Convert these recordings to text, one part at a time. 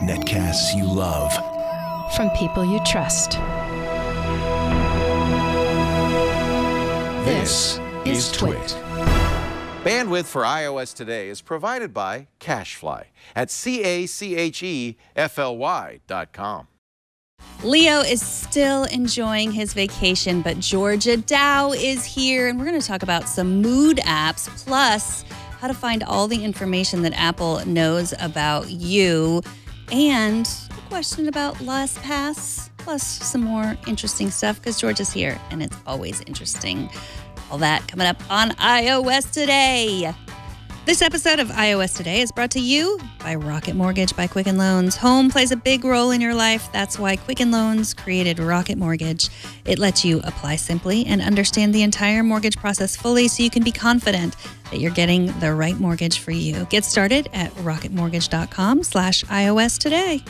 Netcasts you love. From people you trust. This is Twit. Bandwidth for iOS today is provided by CacheFly at CacheFly.com. Leo is still enjoying his vacation, but Georgia Dow is here, and we're going to talk about some mood apps, plus how to find all the information that Apple knows about you, and a question about LastPass, plus some more interesting stuff, because Georgia's here, and it's always interesting. All that coming up on iOS Today. This episode of iOS Today is brought to you by Rocket Mortgage by Quicken Loans. Home plays a big role in your life. That's why Quicken Loans created Rocket Mortgage. It lets you apply simply and understand the entire mortgage process fully so you can be confident that you're getting the right mortgage for you. Get started at rocketmortgage.com/iOS today.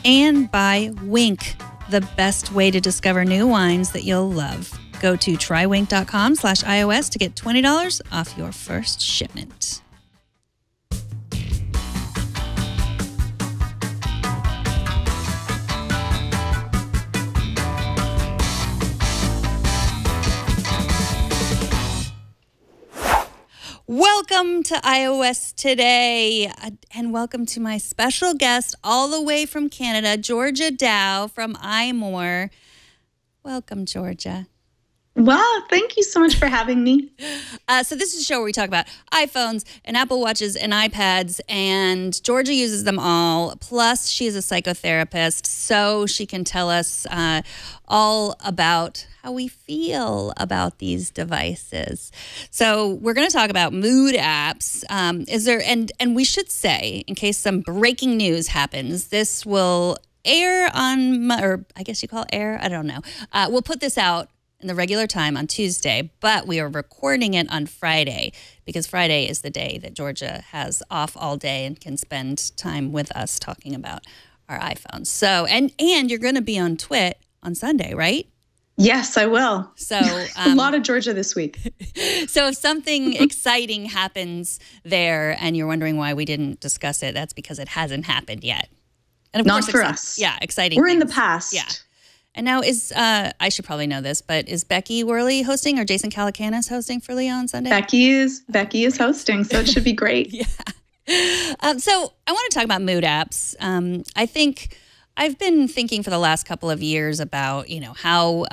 And by Wink, the best way to discover new wines that you'll love. Go to trywink.com/iOS to get $20 off your first shipment. Welcome to iOS Today, and welcome to my special guest all the way from Canada, Georgia Dow from iMore. Welcome, Georgia. Wow, thank you so much for having me. So this is a show where we talk about iPhones and Apple Watches and iPads, and Georgia uses them all. Plus, she is a psychotherapist, so she can tell us all about how we feel about these devices. So we're going to talk about mood apps. And we should say, in case some breaking news happens, this will air on, or I guess you call it air, I don't know. We'll put this out in the regular time on Tuesday, but we are recording it on Friday because Friday is the day that Georgia has off all day and can spend time with us talking about our iPhones. So, and you're going to be on Twit on Sunday, right? Yes, I will. So a lot of Georgia this week. So if something exciting happens there and you're wondering why we didn't discuss it, that's because it hasn't happened yet. And of Not course, for us. Yeah, exciting. We're things. in the past. Yeah. And now I should probably know this, but is Becky Worley hosting or Jason Calacanis hosting for Leo on Sunday? Becky is hosting, so it should be great. Yeah. So I want to talk about mood apps. I think I've been thinking for the last couple of years about, how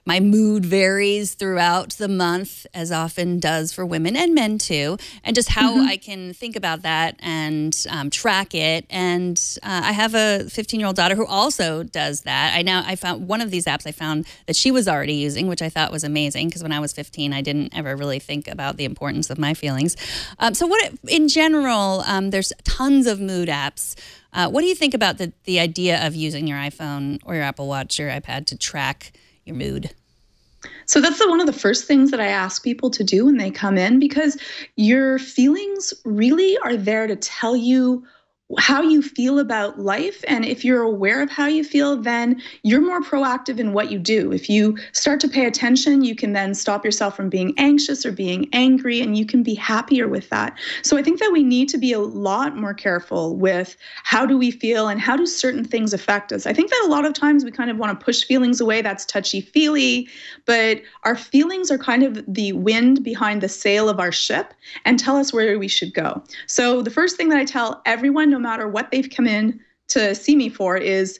my mood varies throughout the month, as often does for women and men too, and just how I can think about that and track it. And I have a 15-year-old daughter who also does that. I found one of these apps I found that she was already using, which I thought was amazing because when I was 15, I didn't ever really think about the importance of my feelings. In general, there's tons of mood apps. What do you think about the idea of using your iPhone or your Apple Watch or your iPad to track your mood? So that's one of the first things that I ask people to do when they come in, because your feelings really are there to tell you how you feel about life. And if you're aware of how you feel, then you're more proactive in what you do. If you start to pay attention, you can then stop yourself from being anxious or being angry, and you can be happier with that. So I think that we need to be a lot more careful with how do we feel and how do certain things affect us. I think that a lot of times we kind of want to push feelings away. That's touchy-feely, but our feelings are kind of the wind behind the sail of our ship and tell us where we should go. So the first thing that I tell everyone, no matter what they've come in to see me for, is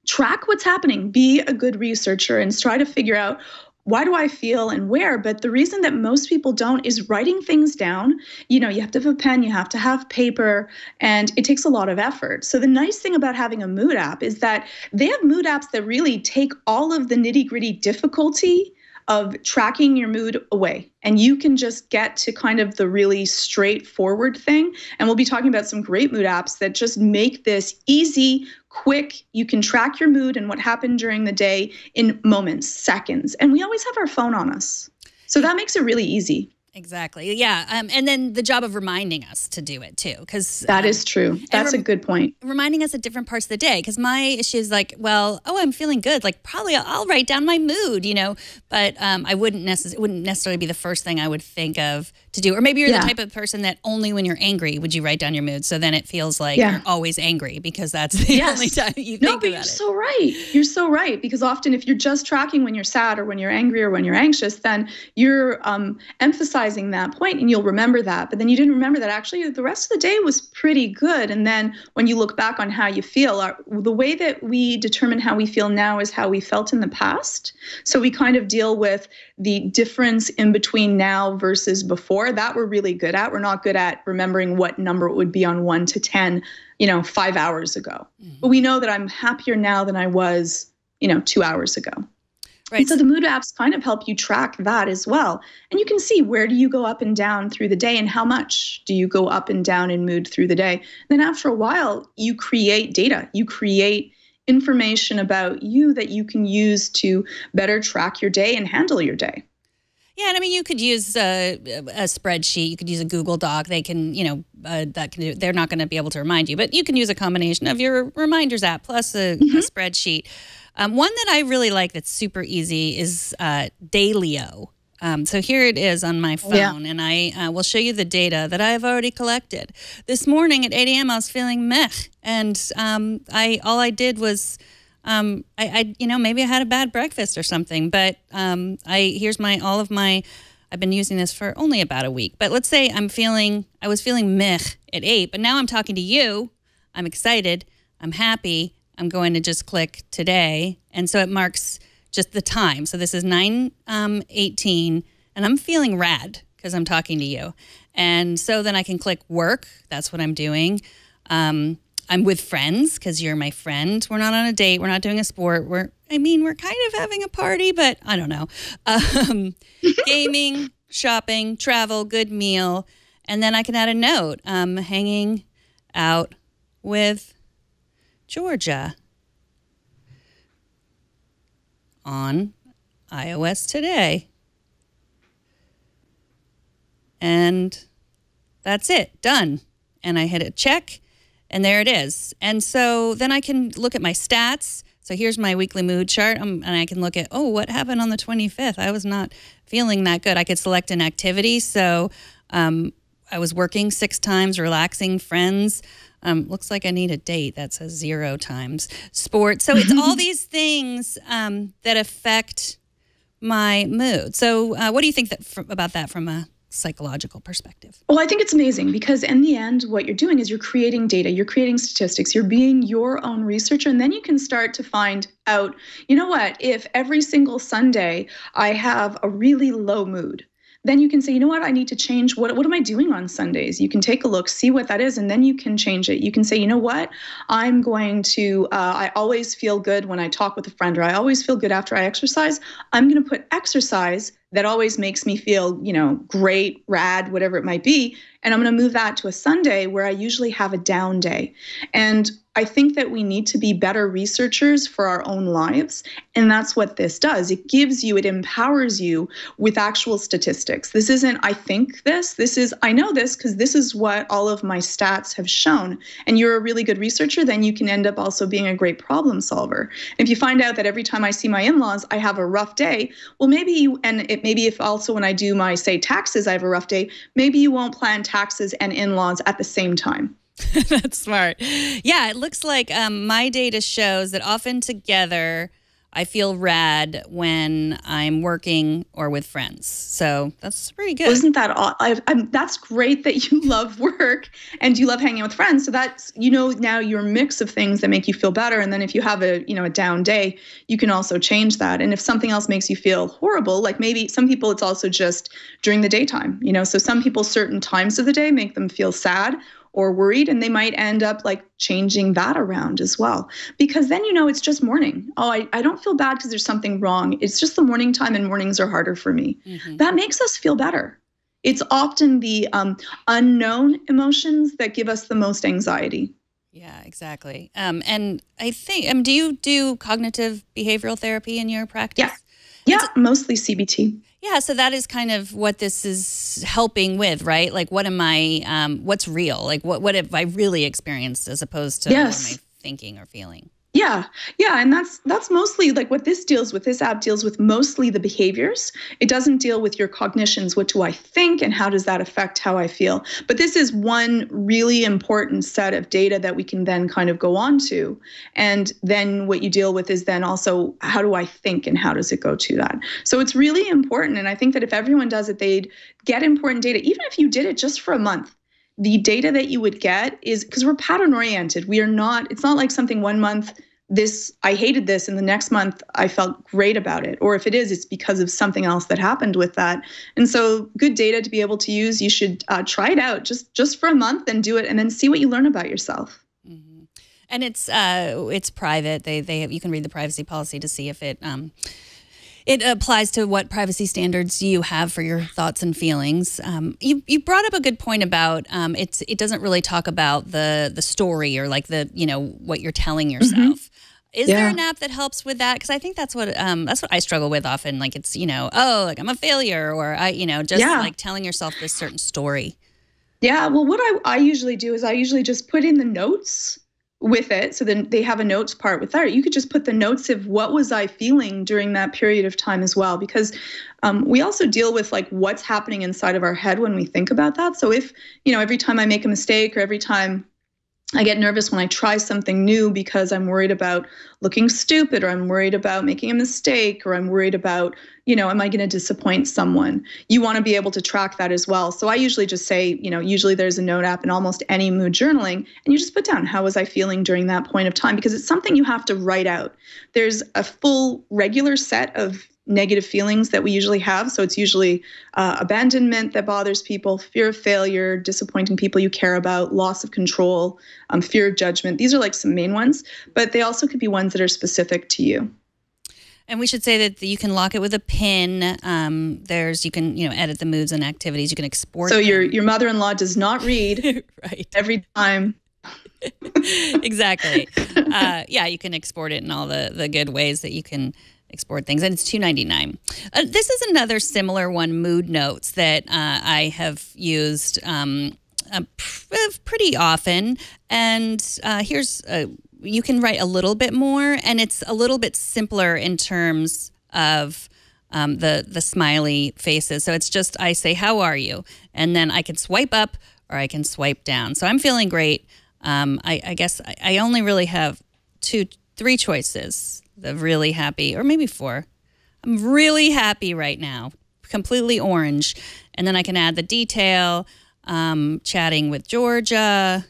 track what's happening. Be a good researcher and try to figure out, why do I feel and where? But the reason that most people don't is writing things down. You have to have a pen, you have to have paper, and it takes a lot of effort. So the nice thing about having a mood app is that they have mood apps that really take all of the nitty-gritty difficulty of tracking your mood away. And you can just get to kind of the really straightforward thing. And we'll be talking about some great mood apps that just make this easy, quick. You can track your mood and what happened during the day in moments, seconds. And we always have our phone on us. So that makes it really easy. Exactly. Yeah. And then the job of reminding us to do it too, because That is true. That's a good point. reminding us at different parts of the day. Because my issue is like, well, I'm feeling good. Like probably I'll write down my mood, but I wouldn't necessarily be the first thing I would think of to do. Or maybe you're the type of person that only when you're angry would you write down your mood. So then it feels like you're always angry because that's the only time you think about it. No, but you're so right. You're so right. Because often if you're just tracking when you're sad or when you're angry or when you're anxious, then you're emphasizing that point and you'll remember that. But then you didn't remember that actually the rest of the day was pretty good. And then when you look back on how you feel, the way that we determine how we feel now is how we felt in the past. So we kind of deal with the difference in between now versus before. That we're really good at. We're not good at remembering what number it would be on 1 to 10, 5 hours ago. But we know that I'm happier now than I was, 2 hours ago. Right. And so the mood apps kind of help you track that as well. And you can see where do you go up and down through the day and how much do you go up and down in mood through the day. And then after a while, you create data. You create information about you that you can use to better track your day and handle your day. Yeah, and I mean, you could use a spreadsheet. You could use a Google Doc. They can, they're not going to be able to remind you, but you can use a combination of your reminders app plus a spreadsheet. One that I really like that's super easy is Dailyo. So here it is on my phone, and I will show you the data that I've already collected. This morning at 8 a.m. I was feeling meh, and all I did was maybe I had a bad breakfast or something. But here's I've been using this for only about a week. But let's say I was feeling meh at 8, but now I'm talking to you. I'm excited. I'm happy. I'm going to just click today. And so it marks just the time. So this is 9:18, and I'm feeling rad because I'm talking to you. And so then I can click work. That's what I'm doing. I'm with friends because you're my friend. We're not on a date. We're not doing a sport. We're kind of having a party, but I don't know. Gaming, shopping, travel, good meal. And then I can add a note. Hanging out with Georgia on iOS today. And that's it, done. And I hit a check, and there it is. And so then I can look at my stats. So here's my weekly mood chart, and I can look at, what happened on the 25th? I was not feeling that good. I could select an activity. So I was working 6 times, relaxing, friends. Looks like I need a date. That says 0 times. Sports. So it's all these things that affect my mood. So what do you think about that from a psychological perspective? Well, I think it's amazing because in the end, what you're doing is you're creating data, you're creating statistics, you're being your own researcher, and then you can start to find out, if every single Sunday I have a really low mood, then you can say, I need to change. What am I doing on Sundays? You can take a look, see what that is, and then you can change it. You can say, I'm going to, I always feel good when I talk with a friend, or I always feel good after I exercise. I'm going to put exercise that always makes me feel, great, rad, whatever it might be. And I'm going to move that to a Sunday where I usually have a down day. And I think that we need to be better researchers for our own lives. And that's what this does. It empowers you with actual statistics. This isn't, I think this is, I know this because this is what all of my stats have shown. And you're a really good researcher, then you can end up also being a great problem solver. If you find out that every time I see my in-laws, I have a rough day, well, maybe if also when I do my, say, taxes, I have a rough day, maybe you won't plan taxes and in-laws at the same time. That's smart. Yeah, it looks like my data shows that often together I feel rad when I'm working or with friends. So that's pretty good. Isn't that that's great that you love work and you love hanging out with friends. So that's, now your mix of things that make you feel better. And then if you have a down day, you can also change that. And if something else makes you feel horrible, like maybe some people, it's also just during the daytime, so some people certain times of the day make them feel sad or worried, and they might end up like changing that around as well. Because then, it's just morning. I don't feel bad because there's something wrong. It's just the morning time, and mornings are harder for me. Mm-hmm. That makes us feel better. It's often the unknown emotions that give us the most anxiety. Yeah, exactly. And I think, do you do cognitive behavioral therapy in your practice? Yeah. Yeah, mostly CBT. Yeah, so that is kind of what this is helping with, right? Like, what am I, what's real? Like, what have I really experienced as opposed to what am I thinking or feeling? Yeah. Yeah. And that's mostly like what this deals with. This app deals with mostly the behaviors. It doesn't deal with your cognitions. What do I think and how does that affect how I feel? But this is one really important set of data that we can then kind of go on to. And then what you deal with is then also how do I think and how does it go to that? So it's really important. And I think that if everyone does it, they'd get important data, even if you did it just for a month. The data that you would get is because we're pattern oriented. We are not, it's not like something 1 month, I hated this, and the next month I felt great about it. Or if it is, it's because of something else that happened with that. And so good data to be able to use, you should try it out just for a month and do it and then see what you learn about yourself. Mm-hmm. And it's private. They have, you can read the privacy policy to see if it applies to what privacy standards you have for your thoughts and feelings. You brought up a good point about it doesn't really talk about the story or like what you're telling yourself. Mm-hmm. Is there an app that helps with that? Because I think that's what I struggle with often. Like it's like I'm a failure, or like telling yourself this certain story. Yeah. Well, what I usually do is I usually just put in the notes with it. So then they have a notes part with that. You could just put the notes of what was I feeling during that period of time as well, because we also deal with like what's happening inside of our head when we think about that. So if, every time I make a mistake or every time I get nervous when I try something new because I'm worried about looking stupid or I'm worried about making a mistake or I'm worried about, am I going to disappoint someone? You want to be able to track that as well. So I usually just say, usually there's a note app in almost any mood journaling and you just put down how was I feeling during that point of time, because it's something you have to write out. There's a full regular set of negative feelings that we usually have. So it's usually abandonment that bothers people, fear of failure, disappointing people you care about, loss of control, fear of judgment. These are like some main ones, but they also could be ones that are specific to you. And we should say that you can lock it with a pin. You can edit the moods and activities. You can export. So your mother-in-law does not read right every time. Exactly. You can export it in all the good ways that you can export things, and it's $2.99. This is another similar one, Mood Notes, that I have used pretty often. And here's you can write a little bit more, and it's a little bit simpler in terms of the smiley faces. So it's just I say, "How are you?" and then I can swipe up or I can swipe down. So I'm feeling great. I guess I only really have 3 choices. The really happy, or maybe 4. I'm really happy right now, completely orange. And then I can add the detail, chatting with Georgia.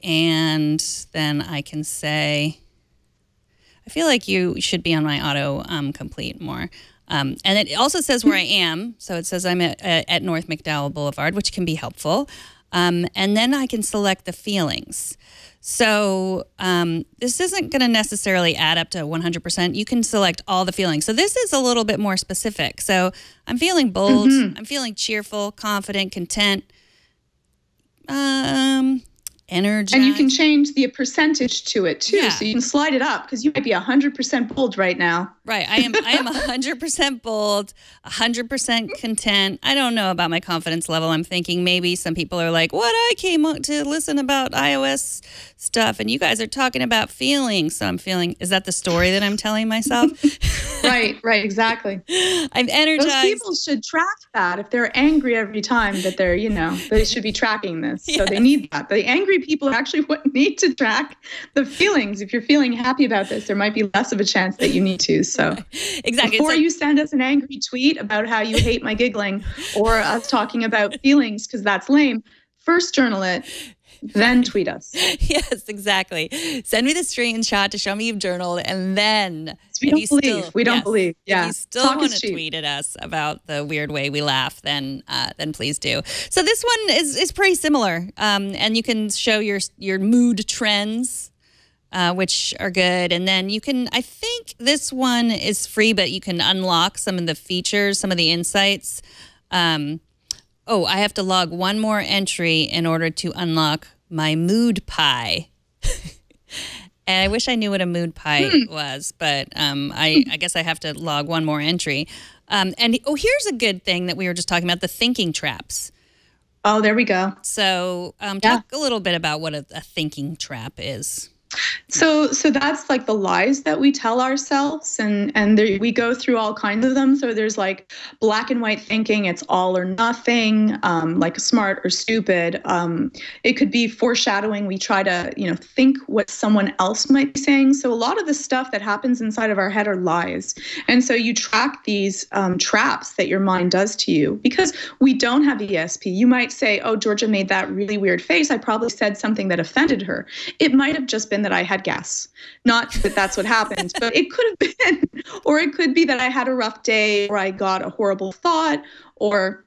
And then I can say, I feel like you should be on my auto complete more. And it also says where I am. So it says I'm at North McDowell Boulevard, which can be helpful. And then I can select the feelings. So this isn't going to necessarily add up to 100%. You can select all the feelings. So this is a little bit more specific. So I'm feeling bold. Mm-hmm. I'm feeling cheerful, confident, content, energized. And you can change the percentage to it too. Yeah. So you can slide it up because you might be 100% bold right now. Right. I am 100% bold, 100% content. I don't know about my confidence level. I'm thinking maybe some people are like, what? I came to listen about iOS stuff and you guys are talking about feelings. So I'm feeling, is that the story that I'm telling myself? Right, exactly. I'm energized. Those people should track that. If they're angry every time that they're, they should be tracking this. Yes. So they need that. The angry people actually need to track the feelings. If you're feeling happy about this, there might be less of a chance that you need to. So exactly. Before you send us an angry tweet about how you hate my giggling or us talking about feelings, because that's lame, first journal it, then tweet us. Yes, exactly. Send me the screenshot to show me you've journaled, and then we don't believe. Yeah. If you still want to tweet at us about the weird way we laugh, then please do. So this one is pretty similar, and you can show your mood trends, which are good, and then you can. I think this one is free, but you can unlock some of the features, some of the insights. I have to log one more entry in order to unlock my mood pie. And I wish I knew what a mood pie was, but I guess I have to log one more entry. Here's a good thing that we were just talking about, the thinking traps. Oh, there we go. So talk a little bit about what a thinking trap is. So that's like the lies that we tell ourselves, and we go through all kinds of them. So there's like black and white thinking, it's all or nothing, like smart or stupid. It could be foreshadowing. We try to, think what someone else might be saying. So a lot of the stuff that happens inside of our head are lies. And so you track these traps that your mind does to you because we don't have ESP. You might say, oh, Georgia made that really weird face. I probably said something that offended her. It might have just been that I had gas. Not that that's what happened, but it could have been, or it could be that I had a rough day, or I got a horrible thought, or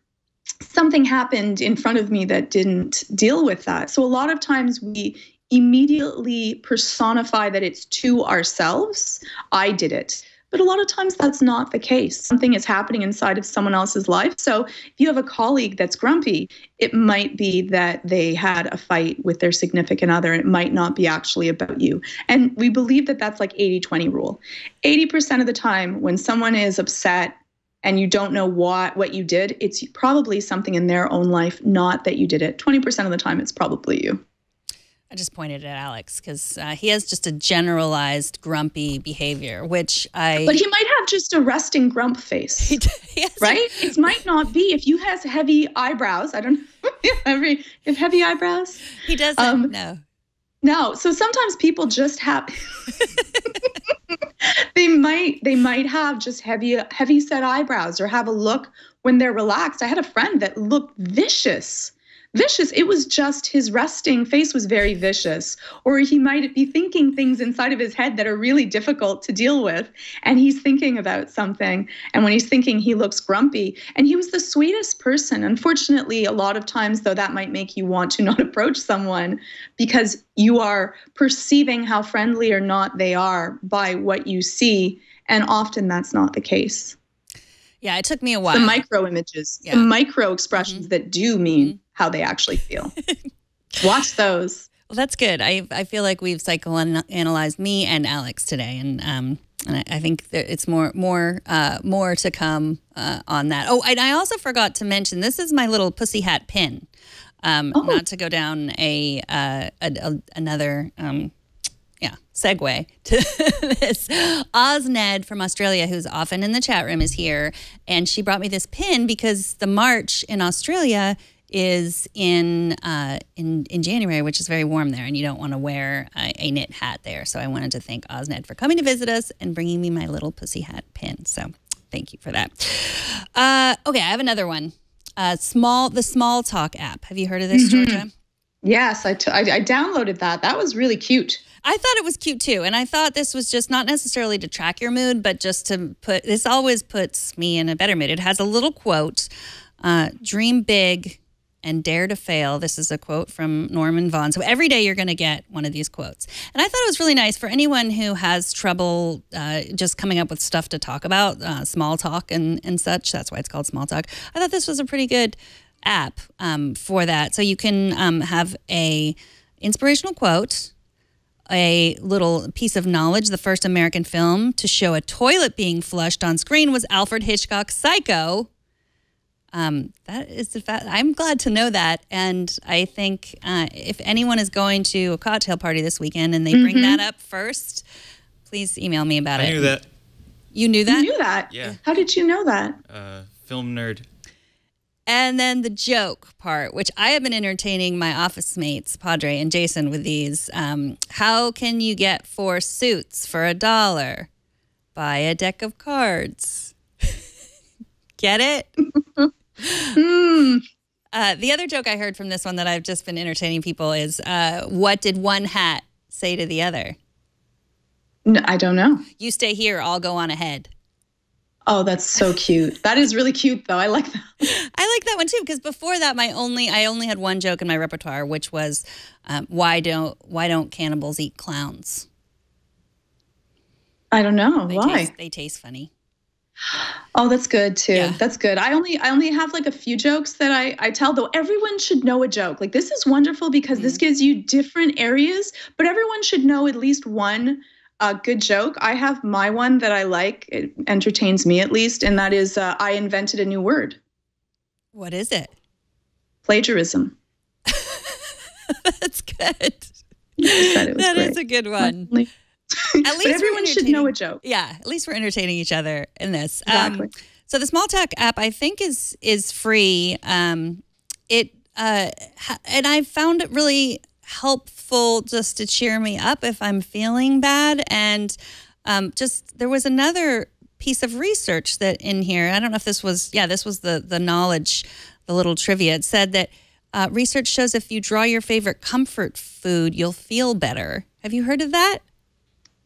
something happened in front of me that didn't deal with that. So a lot of times we immediately personify that it's to ourselves. I did it. But a lot of times that's not the case. Something is happening inside of someone else's life. So if you have a colleague that's grumpy, it might be that they had a fight with their significant other. It might not be actually about you. And we believe that that's like 80-20 rule. 80% of the time when someone is upset and you don't know what you did, it's probably something in their own life, not that you did it. 20% of the time, it's probably you. I just pointed at Alex because he has just a generalized grumpy behavior, But he might have just a resting grump face, right? It might not be. If you has heavy eyebrows, I don't know if you have heavy eyebrows. He doesn't, no. No, so sometimes people just have, they might have just heavy set eyebrows or have a look when they're relaxed. I had a friend that looked vicious. It was just his resting face was very vicious, or he might be thinking things inside of his head that are really difficult to deal with. And he's thinking about something. And when he's thinking, he looks grumpy. And he was the sweetest person. Unfortunately, a lot of times, though, that might make you want to not approach someone because you are perceiving how friendly or not they are by what you see. And often that's not the case. Yeah, it took me a while. The micro images, the micro expressions that do mean how they actually feel. Watch those. Well, that's good. I feel like we've psychoanalyzed me and Alex today, and I think it's more to come on that. Oh, and I also forgot to mention this is my little pussy hat pin. Not to go down another. Segue to this. Osned from Australia, who's often in the chat room, is here, and she brought me this pin because the March in Australia is in January, which is very warm there, and you don't want to wear a knit hat there. So I wanted to thank Osned for coming to visit us and bringing me my little pussy hat pin. So thank you for that. Okay, I have another one. The Small Talk app. Have you heard of this, Georgia? Yes, I downloaded that. That was really cute. I thought it was cute too. And I thought this was just not necessarily to track your mood, but just to this always puts me in a better mood. It has a little quote, dream big and dare to fail. This is a quote from Norman Vaughn. So every day you're going to get one of these quotes. And I thought it was really nice for anyone who has trouble just coming up with stuff to talk about, small talk and such. That's why it's called Small Talk. I thought this was a pretty good app for that. So you can have a inspirational quote, a little piece of knowledge. The first American film to show a toilet being flushed on screen was Alfred Hitchcock's Psycho. That is the fact. I'm glad to know that. And I think if anyone is going to a cocktail party this weekend and they bring that up first, please email me about it. I knew that. You knew that? You knew that? Yeah. How did you know that? Film nerd. And then the joke part, which I have been entertaining my office mates, Padre and Jason, with these. How can you get 4 suits for $1? Buy a deck of cards. Get it? The other joke I heard from this one that I've just been entertaining people is, what did one hat say to the other? No, I don't know. You stay here, I'll go on ahead. Oh, that's so cute. That is really cute, though. I like that. I like that one, too, because before that, I only had one joke in my repertoire, which was, why don't cannibals eat clowns? I don't know. Why? They taste funny. Oh, that's good too. Yeah. That's good. I only have like a few jokes that I tell, though everyone should know a joke. Like this is wonderful because this gives you different areas, but everyone should know at least one good joke. I have my one that I like. It entertains me at least, and that is I invented a new word. What is it? Plagiarism. That's good. I said it was That great. is a good one. At least everyone should know a joke. Yeah, at least we're entertaining each other in this. Exactly. So the Small Talk app, I think, is free. And I found it really helpful just to cheer me up if I'm feeling bad. And there was another piece of research that in here. I don't know if this was the knowledge, the little trivia. It said that research shows if you draw your favorite comfort food, you'll feel better. Have you heard of that?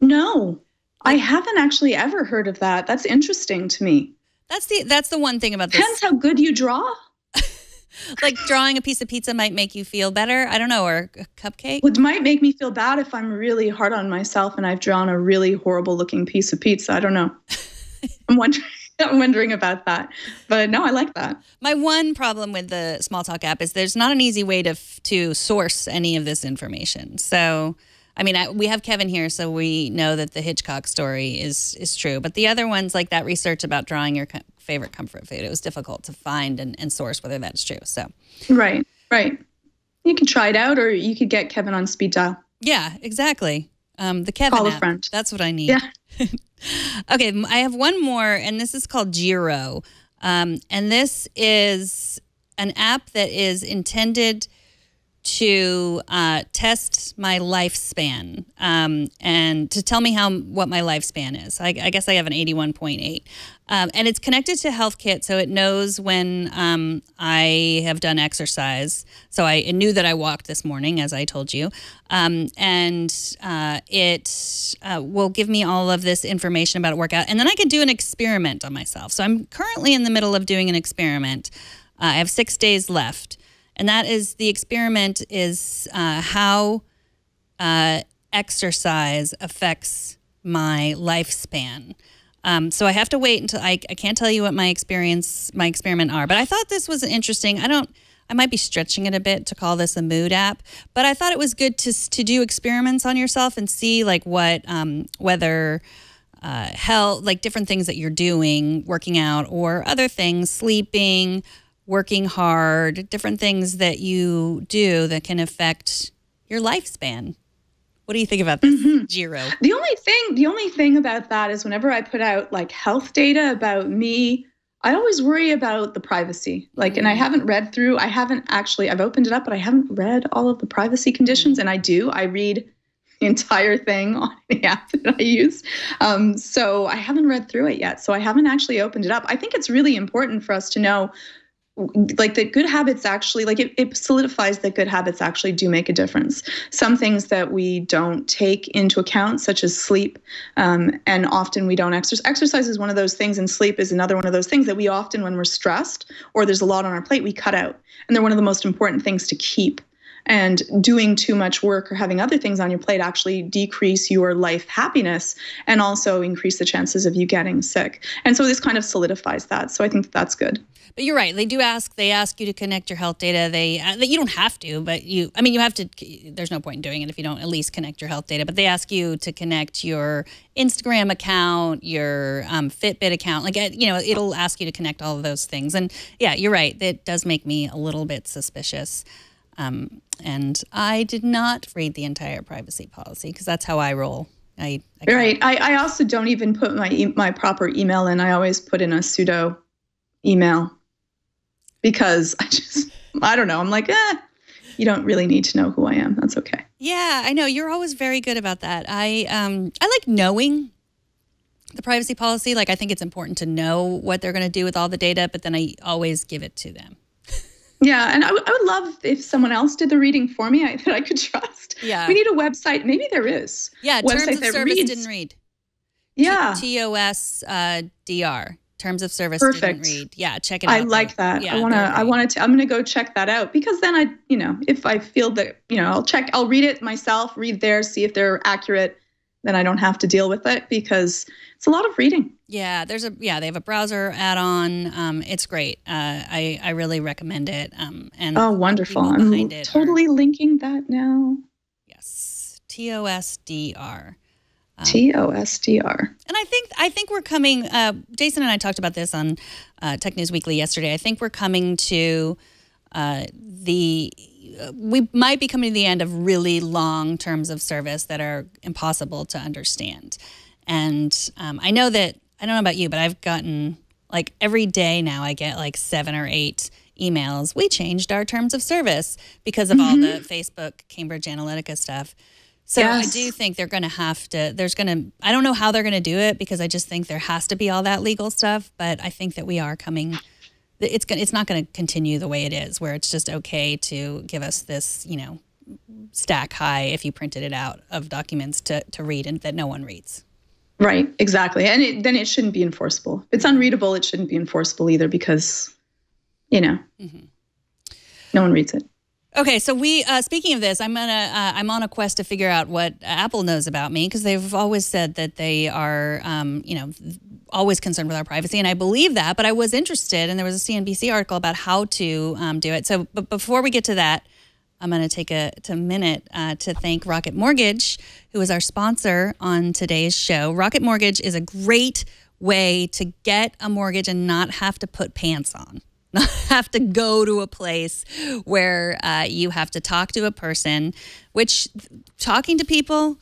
No, I haven't actually ever heard of that. That's interesting to me. That's the one thing about this. Depends how good you draw. Like drawing a piece of pizza might make you feel better. I don't know, or a cupcake. It might make me feel bad if I'm really hard on myself and I've drawn a really horrible looking piece of pizza. I don't know. I'm wondering about that. But no, I like that. My one problem with the Small Talk app is there's not an easy way to source any of this information. So, I mean, we have Kevin here, so we know that the Hitchcock story is true. But the other ones, like that research about drawing your favorite comfort food, it was difficult to find and source whether that's true. So, right. You can try it out, or you could get Kevin on speed dial. Yeah, exactly. The Kevin Call a app. friend. That's what I need. Yeah. Okay, I have one more, and this is called Giro. And this is an app that is intended to test my lifespan and to tell me what my lifespan is. I guess I have an 81.8. And it's connected to HealthKit, so it knows when I have done exercise. So it knew that I walked this morning, as I told you. And it will give me all of this information about a workout. And then I can do an experiment on myself. So I'm currently in the middle of doing an experiment. I have 6 days left. And that is, the experiment is how exercise affects my lifespan. So I have to wait until I can't tell you what my experiment are. But I thought this was interesting. I might be stretching it a bit to call this a mood app, but I thought it was good to do experiments on yourself and see like what whether health, like different things that you're doing, working out or other things, sleeping, working hard, different things that you do that can affect your lifespan. What do you think about this, Giro? The only thing about that is whenever I put out like health data about me, I always worry about the privacy. Like, and I haven't read through, I've opened it up, but I haven't read all of the privacy conditions. And I read the entire thing on the app that I use. So I haven't read through it yet. So I haven't actually opened it up. I think it's really important for us to know like that good habits actually, like it solidifies that good habits actually do make a difference. Some things that we don't take into account, such as sleep, and often we don't exercise. Exercise is one of those things, and sleep is another one of those things that we often, when we're stressed or there's a lot on our plate, we cut out. And they're one of the most important things to keep. And doing too much work or having other things on your plate actually decrease your life happiness and also increase the chances of you getting sick. And so this kind of solidifies that. So I think that's good. But you're right. They ask you to connect your health data. You don't have to, but you have to. There's no point in doing it if you don't at least connect your health data. But they ask you to connect your Instagram account, your Fitbit account. Like, it'll ask you to connect all of those things. And yeah, you're right. It does make me a little bit suspicious. And I did not read the entire privacy policy because that's how I roll. Right. I also don't even put my proper email in. I always put in a pseudo email because I don't know. I'm like, you don't really need to know who I am. That's okay. Yeah, I know. You're always very good about that. I like knowing the privacy policy. Like, I think it's important to know what they're going to do with all the data, but then I always give it to them. Yeah, and I would love if someone else did the reading for me that I could trust. Yeah. We need a website. Maybe there is. Yeah, Terms of Service didn't read. Yeah. TOSDR. Terms of Service Perfect. didn't read. Yeah, check it out. I like that. Yeah, I'm going to go check that out because then if I feel that, I'll read it myself, read theirs, see if they're accurate, then I don't have to deal with it because it's a lot of reading. Yeah, they have a browser add-on. It's great. I really recommend it. And oh, wonderful! I'm totally linking that now. Yes, TOSDR. TOSDR. And I think we're coming. Jason and I talked about this on Tech News Weekly yesterday. I think we're coming to we might be coming to the end of really long terms of service that are impossible to understand. And I know that, I don't know about you, but I've gotten, like, every day now I get like 7 or 8 emails. We changed our terms of service because of all the Facebook Cambridge Analytica stuff. So yes. I do think they're going to have to, I don't know how they're going to do it because I just think there has to be all that legal stuff, but I think that we are coming, it's not going to continue the way it is, where it's just okay to give us this, stack high if you printed it out of documents to read and that no one reads. Right, exactly. And then it shouldn't be enforceable. If it's unreadable, it shouldn't be enforceable either because, no one reads it. Okay, so speaking of this, I'm on a quest to figure out what Apple knows about me because they've always said that they are, always concerned with our privacy, and I believe that. But I was interested, and there was a CNBC article about how to do it. So, but before we get to that, I'm going to take a minute to thank Rocket Mortgage, who is our sponsor on today's show. Rocket Mortgage is a great way to get a mortgage and not have to put pants on. Not have to go to a place where you have to talk to a person, which talking to people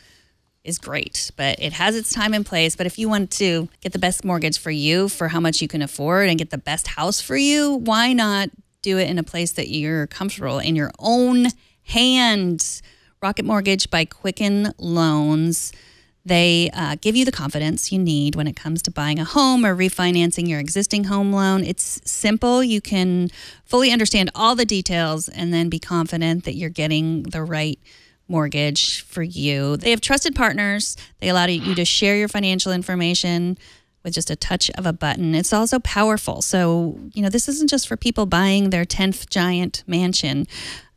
is great, but it has its time and place. But if you want to get the best mortgage for you, for how much you can afford, and get the best house for you, why not do it in a place that you're comfortable, in your own hands? Rocket Mortgage by Quicken Loans. They give you the confidence you need when it comes to buying a home or refinancing your existing home loan. It's simple. You can fully understand all the details and then be confident that you're getting the right mortgage for you. They have trusted partners. They allow you to share your financial information with just a touch of a button. It's also powerful. So, this isn't just for people buying their 10th giant mansion.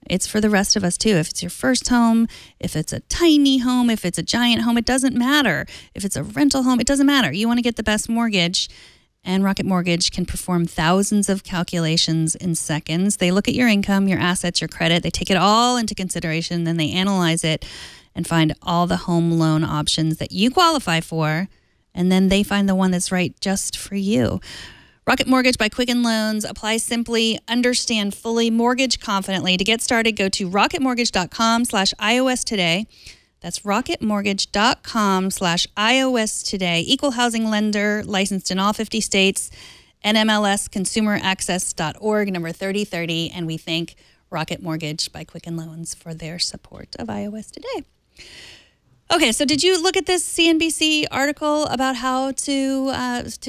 It's for the rest of us too. If it's your first home, if it's a tiny home, if it's a giant home, it doesn't matter. If it's a rental home, it doesn't matter. You want to get the best mortgage, and Rocket Mortgage can perform thousands of calculations in seconds. They look at your income, your assets, your credit. They take it all into consideration. Then they analyze it and find all the home loan options that you qualify for. And then they find the one that's right just for you. Rocket Mortgage by Quicken Loans. Apply simply, understand fully, mortgage confidently. To get started, go to rocketmortgage.com/iOS today. That's rocketmortgage.com/iOS today. Equal housing lender, licensed in all 50 states. NMLSconsumeraccess.org, number 3030. And we thank Rocket Mortgage by Quicken Loans for their support of iOS today. Okay, so did you look at this CNBC article about how to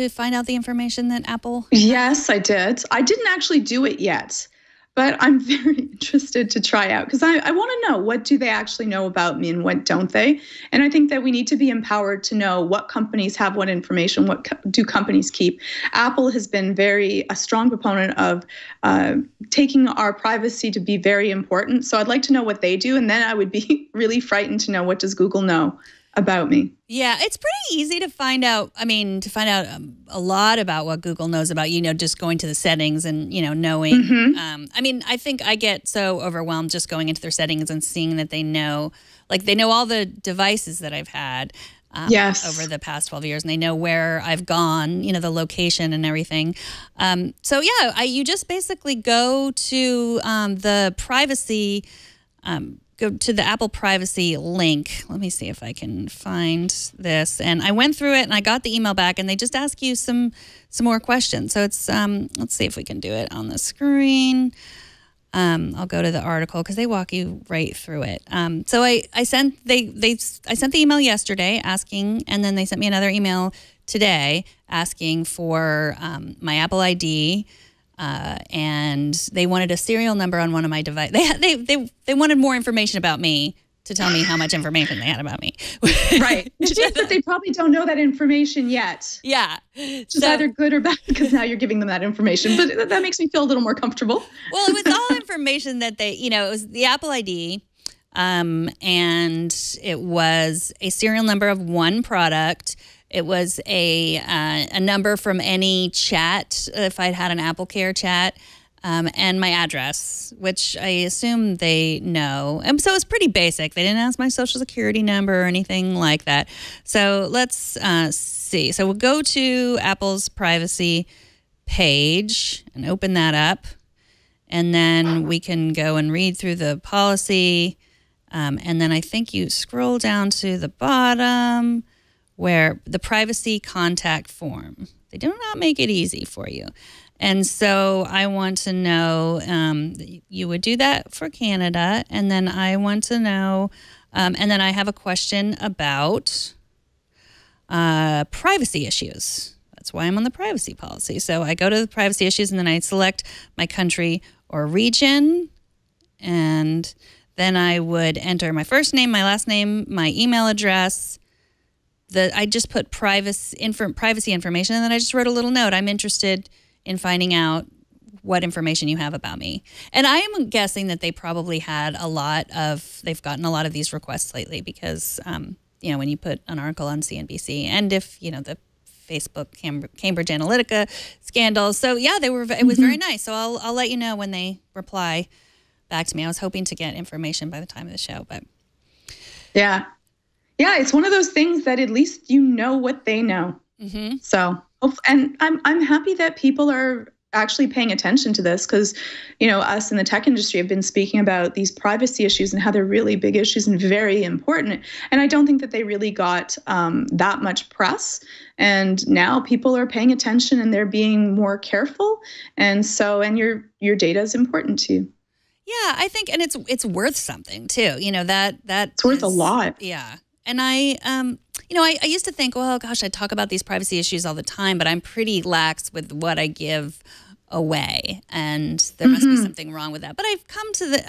find out the information that Apple? Yes, I did. I didn't actually do it yet, but I'm very interested to try out because I want to know, what do they actually know about me and what don't they? And I think that we need to be empowered to know what companies have what information, what do companies keep. Apple has been a strong proponent of taking our privacy to be very important. So I'd like to know what they do, and then I would be really frightened to know, what does Google know about me? Yeah, it's pretty easy to find out. I mean, to find out a lot about what Google knows about you, just going to the settings and, knowing. I mean, I think I get so overwhelmed just going into their settings and seeing that they know all the devices that I've had over the past 12 years, and they know where I've gone, the location and everything. So yeah, you just basically go to the privacy. Go to the Apple privacy link. Let me see if I can find this. And I went through it and I got the email back, and they just ask you some more questions. So it's let's see if we can do it on the screen. I'll go to the article because they walk you right through it. So I sent the email yesterday asking, and then they sent me another email today asking for my Apple ID. And they wanted a serial number on one of my devices. They wanted more information about me to tell me how much information they had about me. Right. Which means that they probably don't know that information yet. Yeah. Which is either good or bad because now you're giving them that information. But that makes me feel a little more comfortable. Well, it was all information that it was the Apple ID. and it was a serial number of one product. It was a number from any chat, if I'd had an Apple Care chat, and my address, which I assume they know. And so it's pretty basic. They didn't ask my social security number or anything like that. So let's see. So we'll go to Apple's privacy page and open that up. And then we can go and read through the policy. And then I think you scroll down to the bottom where the privacy contact form. They do not make it easy for you. And so I want to know, you would do that for Canada. And then I want to know, and then I have a question about privacy issues. That's why I'm on the privacy policy. So I go to the privacy issues and then I select my country or region. And then I would enter my first name, my last name, my email address. I just put privacy information, and then I just wrote a little note. I'm interested in finding out what information you have about me. And I am guessing that they probably had they've gotten a lot of these requests lately because, when you put an article on CNBC and if, the Facebook Cambridge Analytica scandal. So yeah, it was very nice. So I'll let you know when they reply back to me. I was hoping to get information by the time of the show, but. Yeah. Yeah, it's one of those things that at least you know what they know. Mm-hmm. So, and I'm happy that people are actually paying attention to this because, us in the tech industry have been speaking about these privacy issues and how they're really big issues and very important. And I don't think that they really got that much press. And now people are paying attention and they're being more careful. And your data is important too. Yeah, I think, and it's worth something too. That it's worth a lot. Yeah. And I used to think, well, gosh, I talk about these privacy issues all the time, but I'm pretty lax with what I give away. And there must be something wrong with that. But I've come to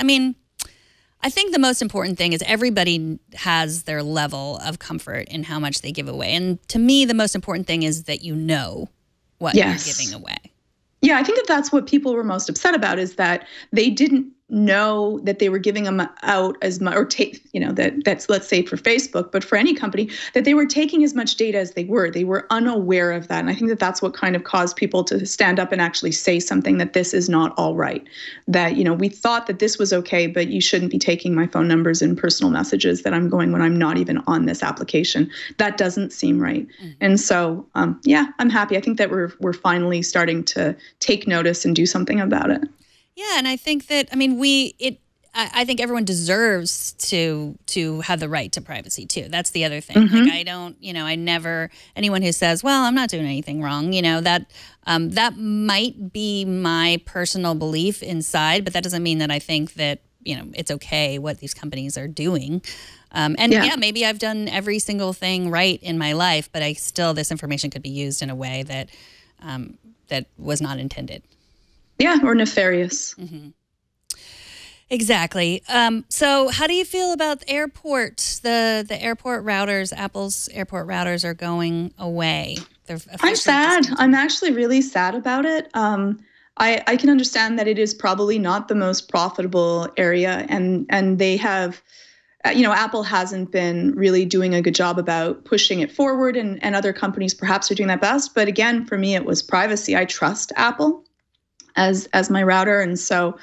I think the most important thing is everybody has their level of comfort in how much they give away. And to me, the most important thing is that you know what you're giving away. Yeah, I think that's what people were most upset about is that they didn't know that they were giving them out as much, or that's let's say for Facebook, but for any company, that they were taking as much data as they were. They were unaware of that. And I think that that's what kind of caused people to stand up and actually say something that this is not all right. That, we thought that this was okay, but you shouldn't be taking my phone numbers and personal messages that I'm going when I'm not even on this application. That doesn't seem right. Mm-hmm. And so, I'm happy. I think that we're finally starting to take notice and do something about it. Yeah, and I think that I think everyone deserves to have the right to privacy too. That's the other thing. Mm-hmm. Like I don't, anyone who says, "Well, I'm not doing anything wrong," that might be my personal belief inside, but that doesn't mean that I think that it's okay what these companies are doing. Maybe I've done every single thing right in my life, but this information could be used in a way that that was not intended. Yeah, or nefarious. Mm-hmm. Exactly. So how do you feel about the airport? The airport routers, Apple's airport routers are going away. I'm sad. I'm actually really sad about it. I can understand that it is probably not the most profitable area, and they have, Apple hasn't been really doing a good job about pushing it forward, and other companies perhaps are doing that best. But again, for me, it was privacy. I trust Apple as my router. And so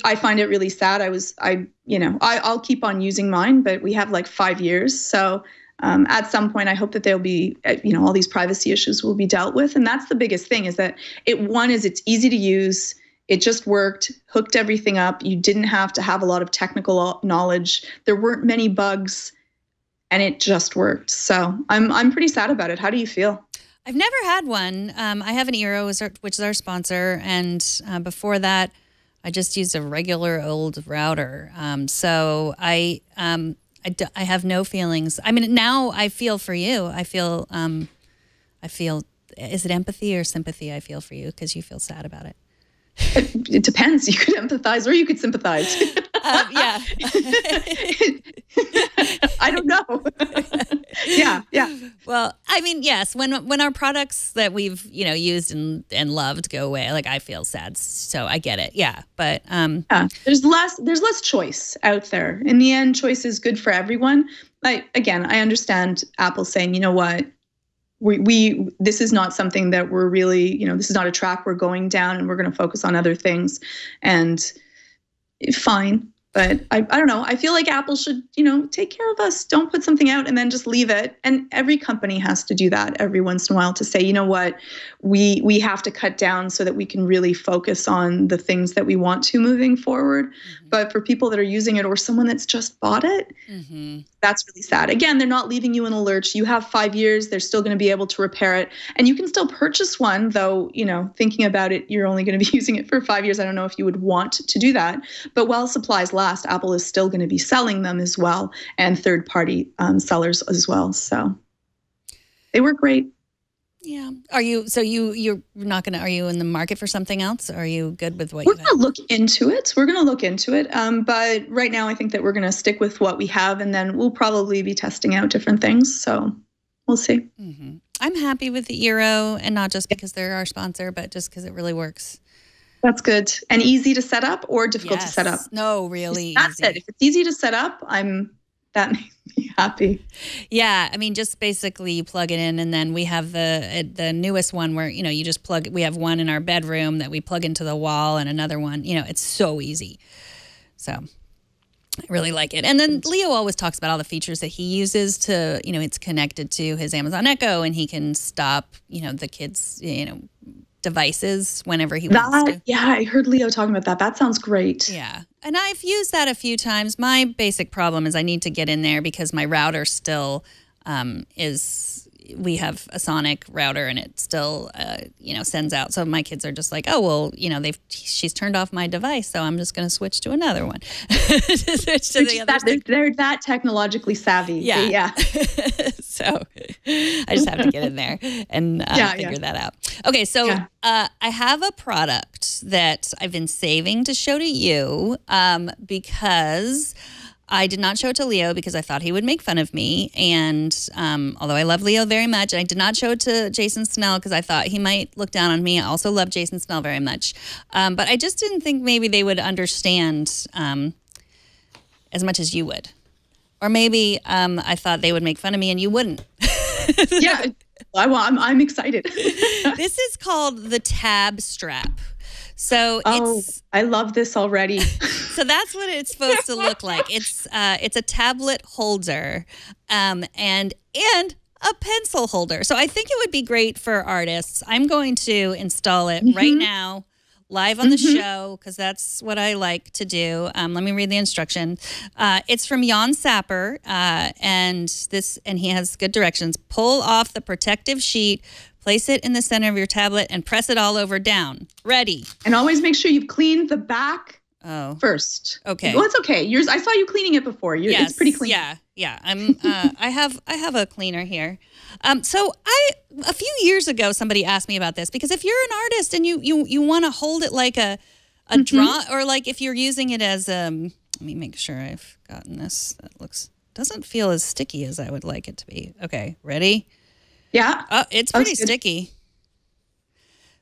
I find it really sad. I'll keep on using mine, but we have like 5 years. So at some point, I hope that there'll be, all these privacy issues will be dealt with. And that's the biggest thing is that it's easy to use. It just worked, hooked everything up. You didn't have to have a lot of technical knowledge. There weren't many bugs and it just worked. So I'm pretty sad about it. How do you feel? I've never had one. I have an Eero, which is our sponsor, and before that, I just used a regular old router. So I have no feelings. I mean, now I feel for you. I feel. Is it empathy or sympathy? I feel for you because you feel sad about it. It depends. You could empathize or you could sympathize. Yeah. I don't know. Yeah, yeah. Well, I mean, yes, when our products that we've, used and loved go away, like I feel sad. So I get it. Yeah. But yeah, there's less choice out there. In the end, choice is good for everyone. I understand Apple saying, you know what, we this is not something that we're really, this is not a track we're going down, and we're going to focus on other things. And fine. But I don't know. I feel like Apple should, take care of us. Don't put something out and then just leave it. And every company has to do that every once in a while to say, you know what, we have to cut down so that we can really focus on the things that we want to moving forward. Mm-hmm. But for people that are using it or someone that's just bought it, mm-hmm. that's really sad. Again, they're not leaving you in a lurch. You have 5 years. They're still going to be able to repair it. And you can still purchase one, though, thinking about it, you're only going to be using it for 5 years. I don't know if you would want to do that. But while supplies last, Apple is still going to be selling them as well, and third-party sellers as well. So they work great. Yeah. Are you? So you're not going to? Are you in the market for something else? Or are you good with what we're going to look into it? But right now, I think that we're going to stick with what we have, and then we'll probably be testing out different things. So we'll see. Mm-hmm. I'm happy with the Eero, and not just because they're our sponsor, but just because it really works. That's good. And easy to set up or difficult to set up? No, really That's easy. it. If it's easy to set up, that makes me happy. Yeah, I mean, just basically you plug it in, and then we have the newest one where, you just plug. We have one in our bedroom that we plug into the wall, and another one. It's so easy. So I really like it. And then Leo always talks about all the features that he uses to, it's connected to his Amazon Echo, and he can stop, the kids, devices whenever he wants to. Yeah, I heard Leo talking about that. That sounds great. Yeah. And I've used that a few times. My basic problem is I need to get in there because my router still we have a Sonic router, and it still, sends out. So my kids are just like, oh, well, she's turned off my device, so I'm just going to switch to another one. They're that technologically savvy. Yeah. Yeah. So I just have to get in there and figure that out. Okay, so I have a product that I've been saving to show to you because I did not show it to Leo because I thought he would make fun of me. And although I love Leo very much, I did not show it to Jason Snell because I thought he might look down on me. I also love Jason Snell very much. But I just didn't think maybe they would understand as much as you would. Or maybe I thought they would make fun of me and you wouldn't. Yeah, I'm excited. This is called the Tab Strap. So I love this already. So that's what it's supposed to look like. It's a tablet holder and a pencil holder. So I think it would be great for artists. I'm going to install it right now, live on the show, because that's what I like to do. Let me read the instruction. It's from Jan Sapper, and he has good directions. Pull off the protective sheet. Place it in the center of your tablet and press it all over down. Ready. And always make sure you've cleaned the back first. Okay. Well, it's okay. I saw you cleaning it before. It's pretty clean. Yeah. I have a cleaner here. So a few years ago, somebody asked me about this because if you're an artist and you want to hold it like a draw, or like if you're using it as let me make sure I've gotten this. That doesn't feel as sticky as I would like it to be. Okay, ready? Yeah. Oh, it's pretty sticky.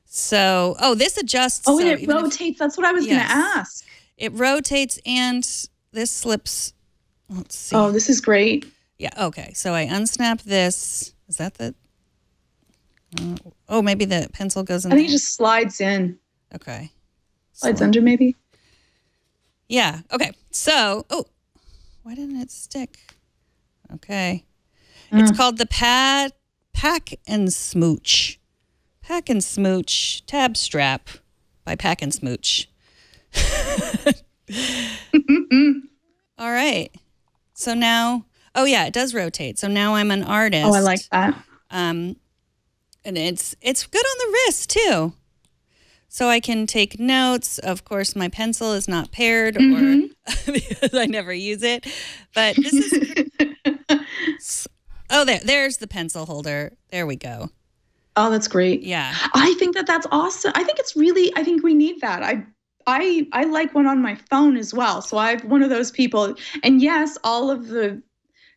So, this adjusts. Oh, and it rotates. That's what I was going to ask. It rotates and this slips. Let's see. Oh, this is great. Yeah. Okay. So I unsnap this. Is that the? Maybe the pencil goes in. I think it just slides in. Okay. Slides under, maybe. Yeah. Okay. So, why didn't it stick? Okay. It's called the Pack and Smooch. Pack and Smooch Tab Strap by Pack and Smooch. All right. So now, it does rotate. So now I'm an artist. Oh, I like that. And it's good on the wrist too. So I can take notes. Of course, my pencil is not paired or because I never use it. But this is there's the pencil holder. There we go. Oh, that's great. Yeah. I think that's awesome. I think we need that. I like one on my phone as well. So I'm one of those people. And yes, all of the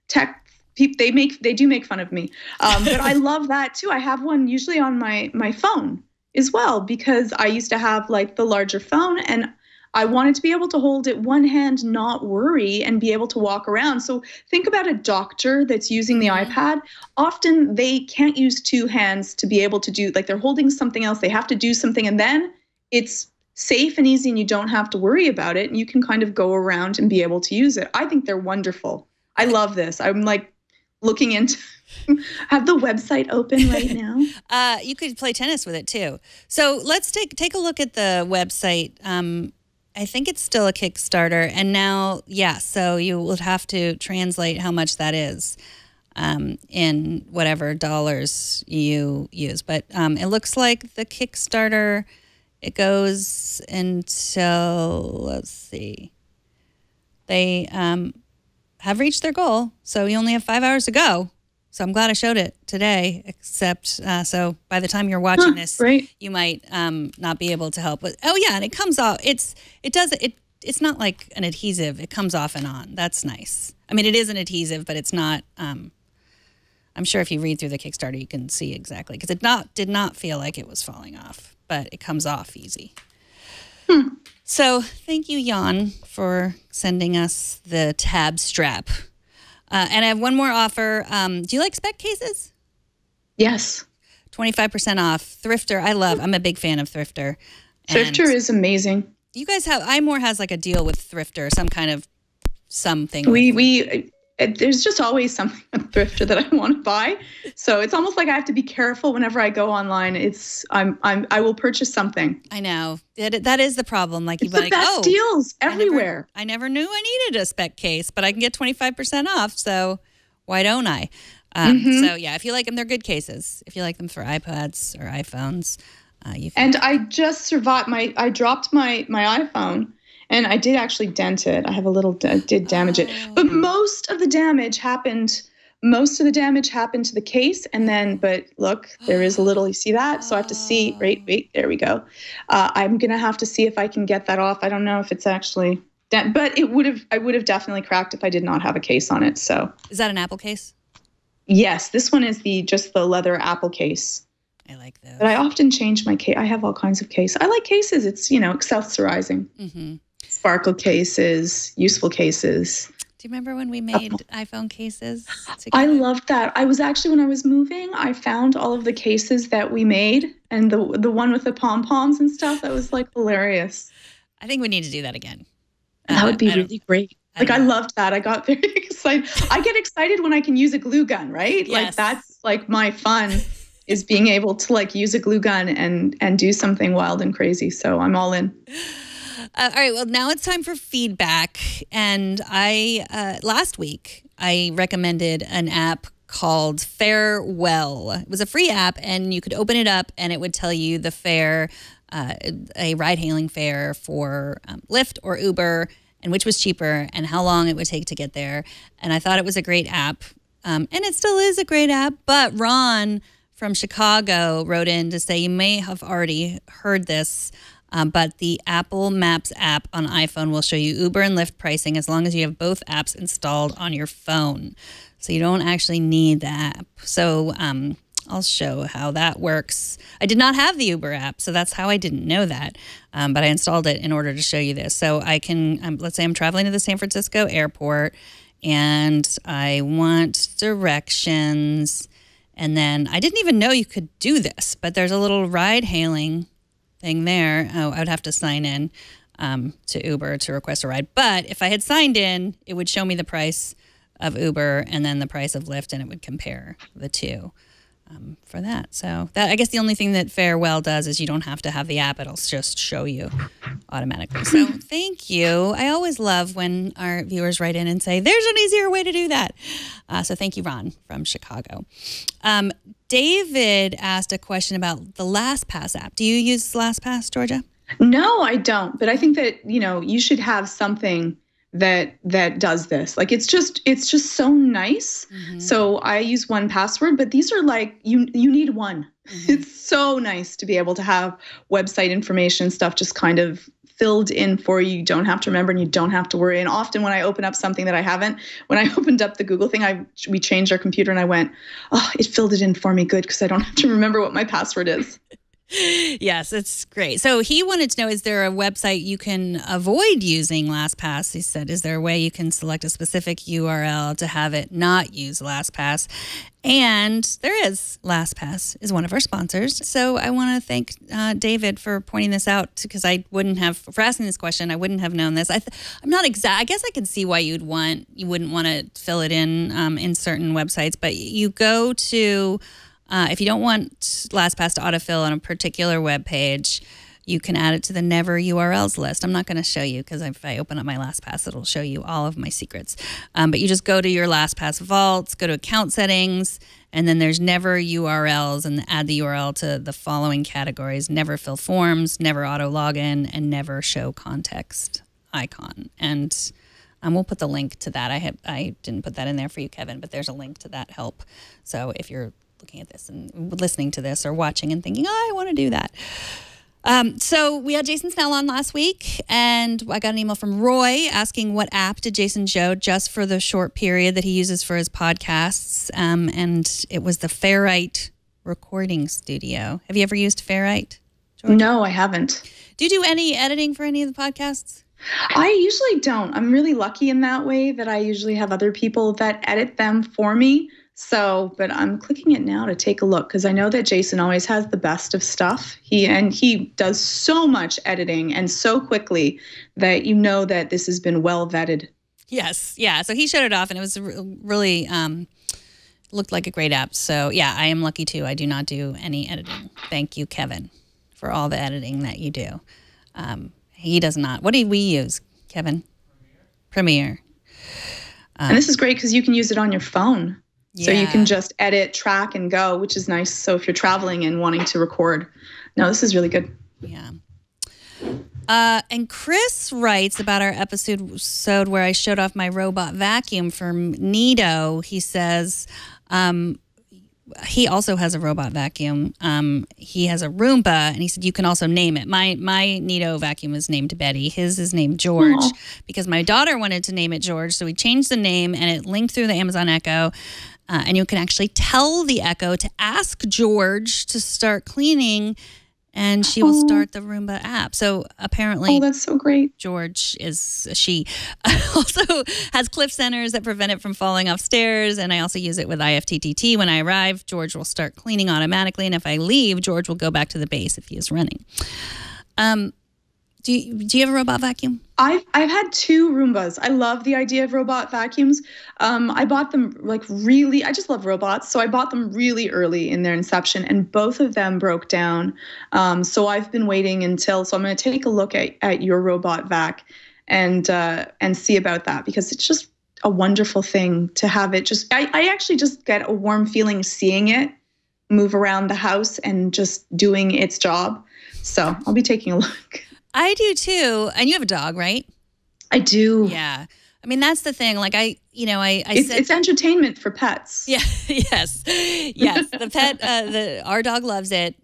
tech they do make fun of me. But I love that too. I have one usually on my phone as well, because I used to have like the larger phone, and I wanted to be able to hold it one hand, not worry, and be able to walk around. So think about a doctor that's using the iPad. Often they can't use two hands to be able to do, like they're holding something else. They have to do something, and then it's safe and easy and you don't have to worry about it. And you can kind of go around and be able to use it. I think they're wonderful. I love this. I'm like looking into have the website open right now. You could play tennis with it too. So let's take a look at the website. I think it's still a Kickstarter, and now, so you would have to translate how much that is in whatever dollars you use. But it looks like the Kickstarter, it goes until, let's see, they have reached their goal, so you only have 5 hours to go. So I'm glad I showed it today, except so by the time you're watching this, you might not be able to help. But and it comes off. It's not like an adhesive. It comes off and on. That's nice. I mean, it is an adhesive, but it's not. I'm sure if you read through the Kickstarter, you can see exactly, because it did not feel like it was falling off, but it comes off easy. So thank you, Jan, for sending us the tab strap. And I have one more offer. Do you like spec cases? Yes. 25% off. Thrifter, I'm a big fan of Thrifter. Thrifter is amazing. You guys iMore has like a deal with Thrifter, some kind of something. There's just always something on Thrifter that I want to buy. So it's almost like I have to be careful whenever I go online. I will purchase something. I know. That is the problem. Like it's the best deals everywhere. I never knew I needed a spec case, but I can get 25% off. So why don't I? So yeah, if you like them, they're good cases. If you like them for iPads or iPhones, you can. And I just survived I dropped my iPhone. And I did actually dent it. I have a little, did damage it. But most of the damage happened to the case. And then, but look, there is a little, you see that? So I have to see, wait, there we go. I'm going to have to see if I can get that off. I don't know if it's actually, but I would have definitely cracked if I did not have a case on it. So. Is that an Apple case? Yes, this one is just the leather Apple case. I like those. But I often change my case. I have all kinds of cases. I like cases. It's, accessorizing. Mm-hmm. Sparkle cases, useful cases. Do you remember when we made iPhone cases together? I loved that. I was actually, when I was moving, I found all of the cases that we made, and the one with the pom-poms and stuff. That was like hilarious. I think we need to do that again. That would be really great. I loved that. I got very excited. I get excited when I can use a glue gun, right? Yes. Like that's like my fun is being able to like use a glue gun and do something wild and crazy. So I'm all in. All right, well, now it's time for feedback. And last week, I recommended an app called Farewell. It was a free app, and you could open it up, and it would tell you the fare, a ride-hailing fare for Lyft or Uber, and which was cheaper, and how long it would take to get there. And I thought it was a great app, and it still is a great app. But Ron from Chicago wrote in to say, you may have already heard this, but the Apple Maps app on iPhone will show you Uber and Lyft pricing as long as you have both apps installed on your phone. So you don't actually need the app. So I'll show how that works. I did not have the Uber app, so that's how I didn't know that. But I installed it in order to show you this. So I can, let's say I'm traveling to the San Francisco airport, and I want directions. And then I didn't even know you could do this, but there's a little ride-hailing thing there. Oh, I would have to sign in to Uber to request a ride. But if I had signed in, it would show me the price of Uber and then the price of Lyft, and it would compare the two for that. So that, I guess the only thing that Farewell does is you don't have to have the app. It'll just show you automatically. So thank you. I always love when our viewers write in and say, there's an easier way to do that. So thank you, Ron from Chicago. David asked a question about the LastPass app. Do you use LastPass, Georgia? No, I don't. But I think that, you should have something that does this. Like it's just so nice. Mm-hmm. So I use 1Password, but these are like you need one. Mm-hmm. It's so nice to be able to have website information stuff just kind of filled in for you. You don't have to remember and you don't have to worry. And often when I open up something that I haven't, when I opened up the Google thing, we changed our computer and I went, oh, it filled it in for me. Good, because I don't have to remember what my password is. Yes, it's great. So he wanted to know, is there a website you can avoid using LastPass? He said, is there a way you can select a specific URL to have it not use LastPass? And there is. LastPass is one of our sponsors. So I want to thank David for pointing this out, because I wouldn't have, for asking this question, I wouldn't have known this. I'm not exact. I guess I can see why you wouldn't want to fill it in certain websites, but you go to, if you don't want LastPass to autofill on a particular web page, you can add it to the never URLs list. I'm not going to show you, because if I open up my LastPass, it'll show you all of my secrets. But you just go to your LastPass vaults, go to account settings, and then there's never URLs, and add the URL to the following categories: never fill forms, never auto login, and never show context icon. And we'll put the link to that. I didn't put that in there for you, Kevin, but there's a link to that help. So if you're looking at this and listening to this or watching and thinking, oh, I want to do that. So we had Jason Snell on last week, and I got an email from Roy asking what app did Jason show just for the short period that he uses for his podcasts. And it was the Fairite recording studio. Have you ever used Fairite, George? No, I haven't. Do you do any editing for any of the podcasts? I usually don't. I'm really lucky in that way that I usually have other people that edit them for me. So, but I'm clicking it now to take a look, because I know that Jason always has the best of stuff. He does so much editing and so quickly that you know that this has been well vetted. Yes. Yeah. So he showed it off, and it was really looked like a great app. So yeah, I am lucky too. I do not do any editing. Thank you, Kevin, for all the editing that you do. He does not. What do we use, Kevin? Premiere. And this is great because you can use it on your phone. Yeah. So you can just edit, track, and go, which is nice. So if you're traveling and wanting to record. No, this is really good. Yeah. And Chris writes about our episode where I showed off my robot vacuum from Nido. He says he also has a robot vacuum. He has a Roomba, and he said you can also name it. My Nido vacuum is named Betty. His is named George. Because my daughter wanted to name it George, so we changed the name, and it linked through the Amazon Echo. And you can actually tell the Echo to ask George to start cleaning, and she will start the Roomba app. So apparently, that's so great. George she also has cliff centers that prevent it from falling off stairs. And I also use it with IFTTT. When I arrive, George will start cleaning automatically. And if I leave, George will go back to the base if he is running. Do you have a robot vacuum? I've had 2 Roombas. I love the idea of robot vacuums. I bought them I just love robots. So I bought them really early in their inception, and both of them broke down. So I've been waiting so I'm going to take a look at your robot vac and see about that, because it's just a wonderful thing to have it. I actually just get a warm feeling seeing it move around the house and just doing its job. So I'll be taking a look. I do too. And you have a dog, right? I do. Yeah. I mean, that's the thing. Like it's entertainment for pets. Yeah. Yes. Yes. The pet, our dog loves it.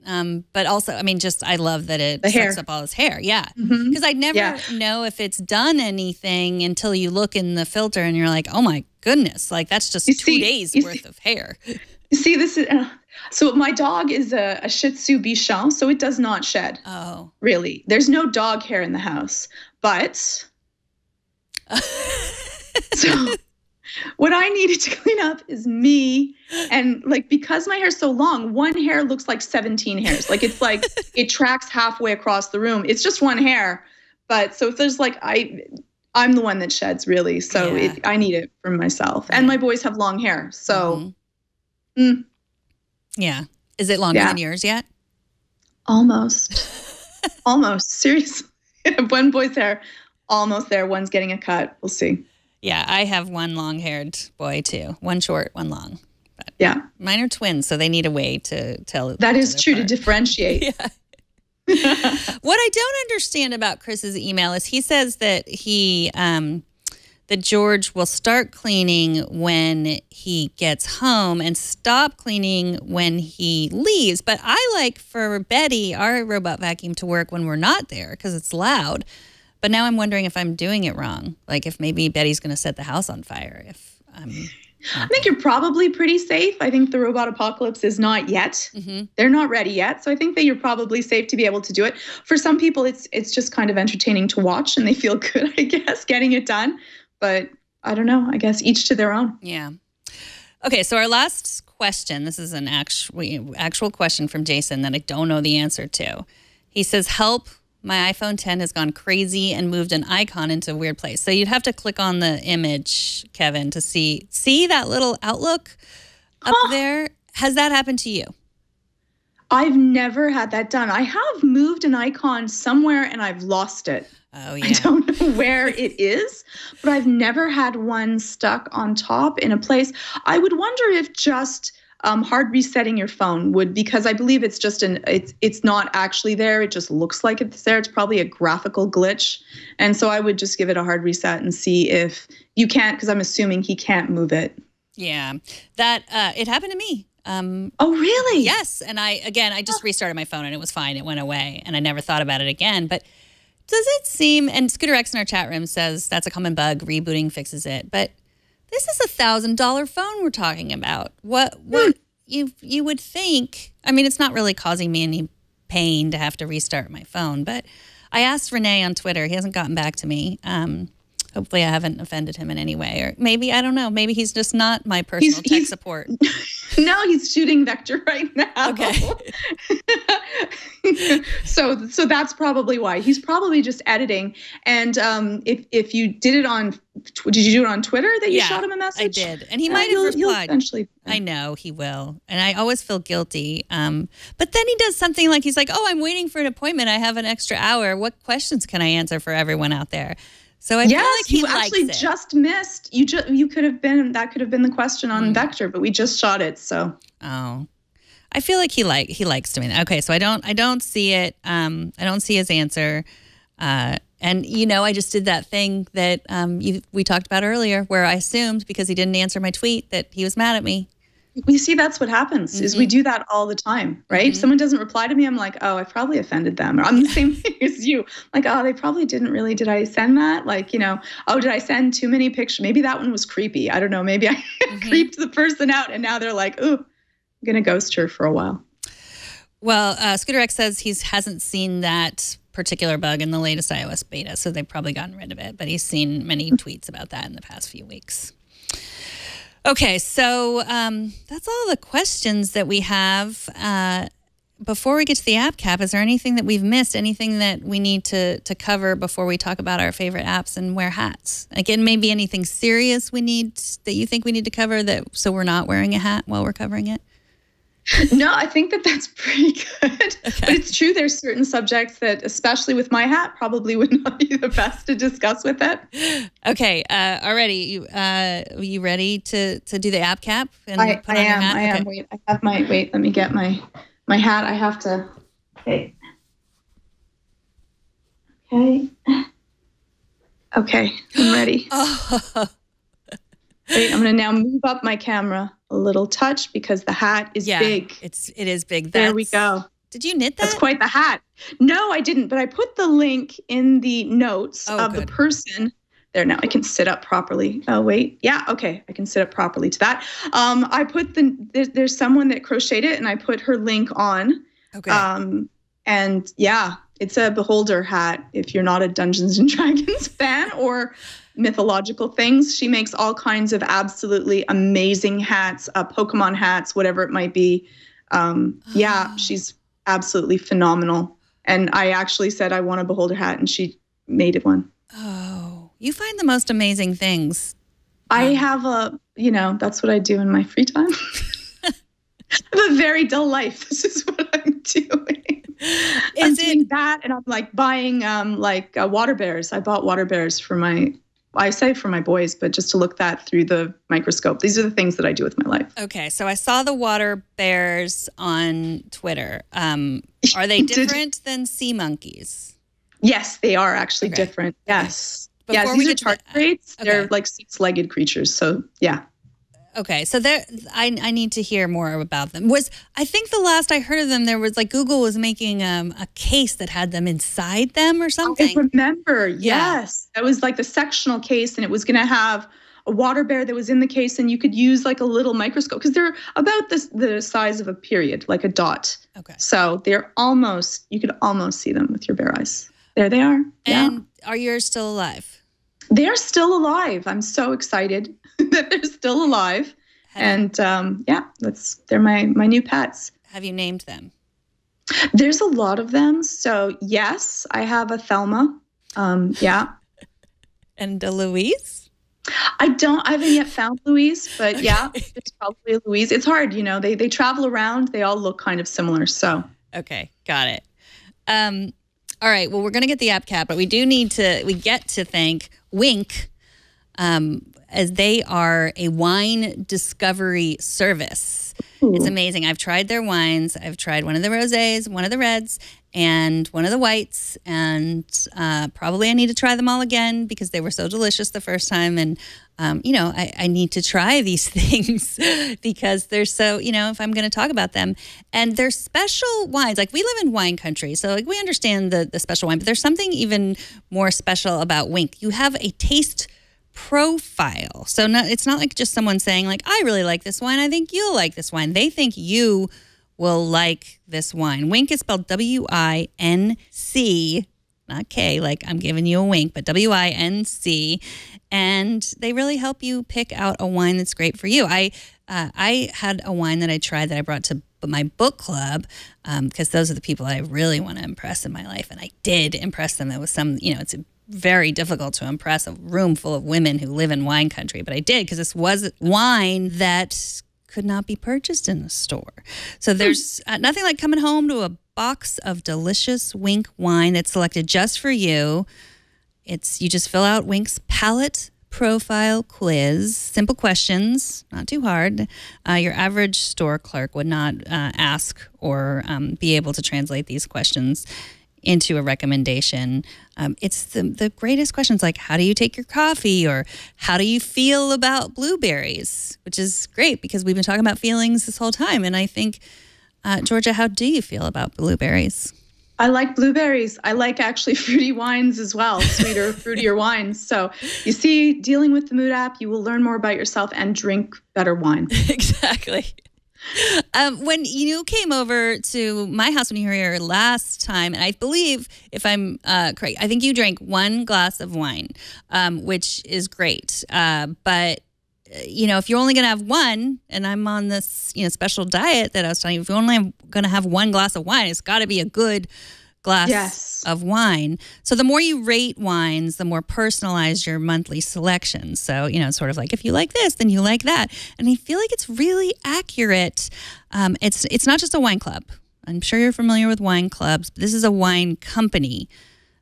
But also, I mean, I love that it sucks up all his hair. Yeah. Because I never know if it's done anything until you look in the filter and you're like, oh my goodness, like that's just 2 days worth of hair. You see, this is, so my dog is a Shih Tzu Bichon, so it does not shed. Oh. Really. There's no dog hair in the house. But so what I needed to clean up is me. And because my hair's so long, one hair looks like 17 hairs. It's like it tracks halfway across the room. It's just one hair. But so if there's I'm the one that sheds, really. So I need it for myself. And my boys have long hair. So. Yeah. Is it longer than yours yet? Almost. Almost. Seriously. One boy's hair, almost there. One's getting a cut. We'll see. Yeah, I have one long-haired boy too. One short, one long. But yeah. Mine are twins, so they need a way to tell. That is true, to differentiate. Yeah. What I don't understand about Chris's email is he says that that George will start cleaning when he gets home and stop cleaning when he leaves. But I like for Betty, our robot vacuum, to work when we're not there because it's loud. But now I'm wondering if I'm doing it wrong. Like if maybe Betty's going to set the house on fire. If I think you're probably pretty safe. I think the robot apocalypse is not yet. They're not ready yet. So I think that you're probably safe to be able to do it. For some people, it's just kind of entertaining to watch and they feel good, I guess, getting it done. But I don't know. I guess each to their own. Yeah. Okay, so our last question, this is an actual question from Jason that I don't know the answer to. He says, help, my iPhone 10 has gone crazy and moved an icon into a weird place. So you'd have to click on the image, Kevin, to see that little Outlook up there. Has that happened to you? I've never had that done. I have moved an icon somewhere and I've lost it. Oh, yeah. I don't know where it is, but I've never had one stuck on top in a place. I would wonder if just hard resetting your phone would, because I believe it's just it's not actually there. It just looks like it's there. It's probably a graphical glitch. And so I would just give it a hard reset and see if you can't, because I'm assuming he can't move it. Yeah, that it happened to me. Oh, really? Yes. And I just restarted my phone and it was fine. It went away and I never thought about it again. But does it seem, and Scooter X in our chat room says that's a common bug, rebooting fixes it. But this is $1,000 phone we're talking about. What you would think, I mean, it's not really causing me any pain to have to restart my phone. But I asked Renee on Twitter. He hasn't gotten back to me. Hopefully I haven't offended him in any way. Or maybe, I don't know, maybe he's just not my personal tech support. No, he's shooting Vector right now. Okay. So that's probably why. He's probably just editing. And if you did it on, did you do it on Twitter that you shot him a message? I did. And he might have replied. Eventually. I know he will. And I always feel guilty. But then he does something like, he's like, oh, I'm waiting for an appointment. I have an extra hour. What questions can I answer for everyone out there? So I feel like he likes it. You actually just missed. You could have been, that could have been the question on Vector, but we just shot it. So. Oh, I feel like he likes doing that. Okay, so I don't see it. I don't see his answer. And I just did that thing that we talked about earlier, where I assumed because he didn't answer my tweet that he was mad at me. We see that's what happens is we do that all the time, right? If someone doesn't reply to me, I'm like, oh, I probably offended them. Or I'm the same thing as you. Like, oh, they probably didn't really, did I send that? Like, oh, did I send too many pictures? Maybe that one was creepy. I don't know. Maybe I creeped the person out and now they're like, ooh, I'm going to ghost her for a while. Well, Scooter X says he hasn't seen that particular bug in the latest iOS beta, so they've probably gotten rid of it. But he's seen many tweets about that in the past few weeks. Okay, so that's all the questions that we have. Before we get to the app cap, is there anything that we've missed, anything that we need to cover before we talk about our favorite apps and wear hats? Again, maybe anything serious that you think we need to cover so we're not wearing a hat while we're covering it? No, I think that's pretty good. Okay. But it's true, there's certain subjects that, especially with my hat, probably would not be the best to discuss with it. Okay, already, you ready to do the app cap? And I am. Wait, I have let me get my hat. I have to, okay. Okay, I'm ready. Wait, I'm going to now move up my camera a little touch because the hat is big. It is big. There we go. Did you knit that? That's quite the hat. No, I didn't, but I put the link in the notes of the person. There, now I can sit up properly. Oh, wait. Yeah, okay. I can sit up properly to that. I put there's someone that crocheted it and I put her link on. Okay. And yeah, it's a beholder hat if you're not a Dungeons and Dragons fan or mythological things. She makes all kinds of absolutely amazing hats, Pokemon hats, whatever it might be. Yeah, she's absolutely phenomenal. And I actually said I want a beholder hat and she made it one. Oh, you find the most amazing things. I have that's what I do in my free time. I have a very dull life. This is what I'm doing. I'm doing that, and I'm like buying water bears. I bought water bears for my boys, but just to look that through the microscope. These are the things that I do with my life. Okay, so I saw the water bears on Twitter. Are they different than sea monkeys? Yes, they are actually different. Yes. Before these we are get to the- tardigrades. okay. They're like six-legged creatures. So yeah. Okay, so I need to hear more about them. I think the last I heard of them, there was like Google was making a case that had them inside them or something. I remember, yes. That was like the sectional case, and it was going to have a water bear that was in the case, and you could use like a little microscope because they're about the size of a period, like a dot. Okay. So you could almost see them with your bare eyes. There they are. And are yours still alive? They're still alive. I'm so excited that they're still alive. They're my new pets. Have you named them? There's a lot of them. So yes, I have a Thelma. And a Louise? I haven't yet found Louise, but yeah, it's probably a Louise. It's hard, they travel around. They all look kind of similar. So. Okay. Got it. All right. Well, we're going to get the app cat, but we get to thank Winc, as they are a wine discovery service. Ooh. It's amazing. I've tried their wines. I've tried one of the rosés, one of the reds, and one of the whites. And probably I need to try them all again because they were so delicious the first time. And, I need to try these things because they're so, if I'm going to talk about them. And they're special wines. Like, we live in wine country, so like we understand the special wine. But there's something even more special about Winc. You have a taste profile. So it's not like just someone saying like, I really like this wine. I think you'll like this wine. They think you will like this wine. Winc is spelled W-I-N-C, not K, like I'm giving you a wink, but W-I-N-C. And they really help you pick out a wine that's great for you. I had a wine that I tried that I brought to my book club because those are the people I really want to impress in my life. And I did impress them. It was it's very difficult to impress a room full of women who live in wine country, but I did because this was wine that could not be purchased in the store. So there's nothing like coming home to a box of delicious Winc wine that's selected just for you. You just fill out Winc's palate profile quiz, simple questions, not too hard. Your average store clerk would not ask or be able to translate these questions into a recommendation. It's the greatest questions, like how do you take your coffee, or how do you feel about blueberries, which is great because we've been talking about feelings this whole time. And I think, Georgia, how do you feel about blueberries? I like blueberries. I like actually fruity wines as well, sweeter, fruitier wines. So you see, dealing with the Mood app, you will learn more about yourself and drink better wine. Exactly. When you came over to my house when you were here last time, and I believe, if I'm correct, I think you drank one glass of wine, which is great. But if you're only going to have one, and I'm on this special diet that I was telling you, if you're only going to have one glass of wine, it's got to be a good glass of wine. So the more you rate wines, the more personalized your monthly selection. So, it's sort of like, if you like this, then you like that. And I feel like it's really accurate. It's not just a wine club. I'm sure you're familiar with wine clubs, but this is a wine company.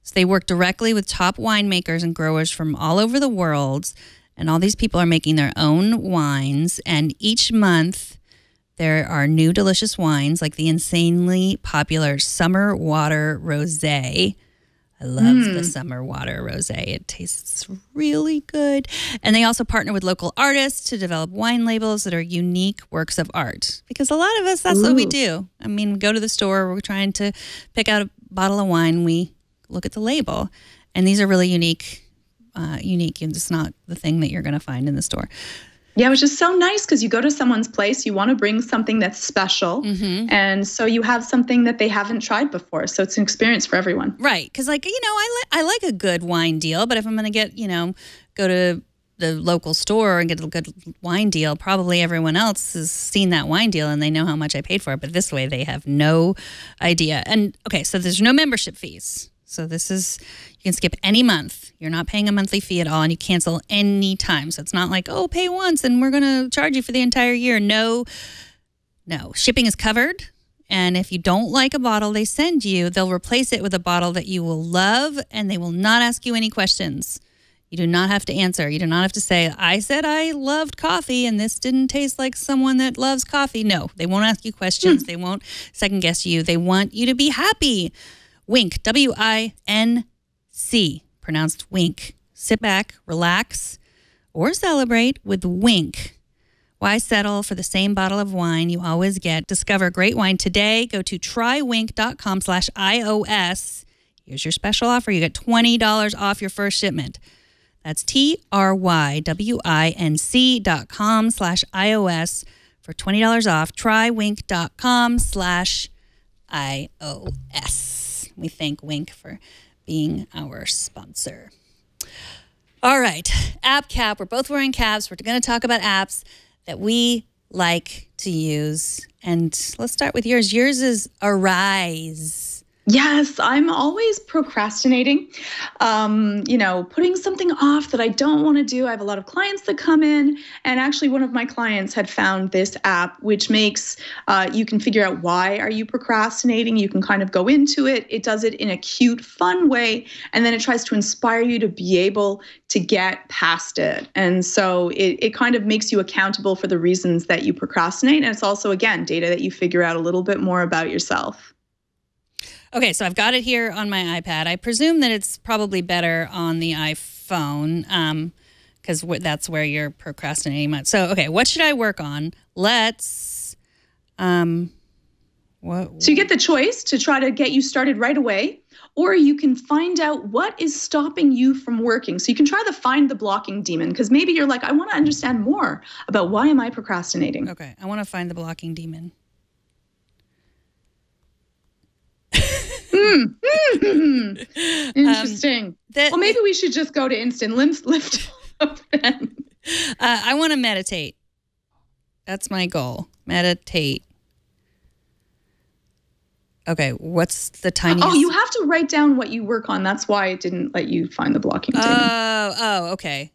So they work directly with top winemakers and growers from all over the world. And all these people are making their own wines. And each month, there are new delicious wines, like the insanely popular Summer Water Rosé. I love the Summer Water Rosé. It tastes really good. And they also partner with local artists to develop wine labels that are unique works of art. Because a lot of us, that's what we do. I mean, we go to the store, we're trying to pick out a bottle of wine, we look at the label. And these are really unique. It's not the thing that you're going to find in the store. Yeah, which is so nice because you go to someone's place, you want to bring something that's special. Mm-hmm. And so you have something that they haven't tried before. So it's an experience for everyone. Right. Because I like a good wine deal, but if I'm going to get, go to the local store and get a good wine deal, probably everyone else has seen that wine deal and they know how much I paid for it. But this way they have no idea. And okay, so there's no membership fees. So you can skip any month. You're not paying a monthly fee at all, and you cancel any time. So it's not like, pay once and we're going to charge you for the entire year. No. Shipping is covered. And if you don't like a bottle they send you, they'll replace it with a bottle that you will love, and they will not ask you any questions. You do not have to answer. You do not have to say, I said I loved coffee and this didn't taste like someone that loves coffee. No, they won't ask you questions. They won't second guess you. They want you to be happy. Winc, W-I-N-C, pronounced Winc. sit back, relax, or celebrate with Wink. Why settle for the same bottle of wine you always get? Discover great wine today. Go to trywink.com/iOS. Here's your special offer. You get $20 off your first shipment. That's trywinc.com/iOS for $20 off. Trywink.com/iOS. We thank Wink for being our sponsor. All right, app cap. We're both wearing caps. We're going to talk about apps that we like to use. And let's start with yours. Yours is Arise. Yes, I'm always procrastinating, putting something off that I don't want to do. I have a lot of clients that come in, and actually one of my clients had found this app, which makes you can figure out why are you procrastinating. You can kind of go into it. It does it in a cute, fun way, and then it tries to inspire you to be able to get past it. And so it kind of makes you accountable for the reasons that you procrastinate. And it's also, again, data that you figure out a little bit more about yourself. Okay, so I've got it here on my iPad. I presume that it's probably better on the iPhone because that's where you're procrastinating much. So, okay, what should I work on? Let's, So you get the choice to try to get you started right away, or you can find out what is stopping you from working. So you can try to find the blocking demon, because maybe you're like, I want to understand more about why am I procrastinating? Okay, I want to find the blocking demon. Interesting. Well, maybe we should just go to instant lift up then. I want to meditate. That's my goal. Meditate. Okay, what's the tiniest? Oh, you have to write down what you work on. That's why it didn't let you find the blocking demon. Oh, okay.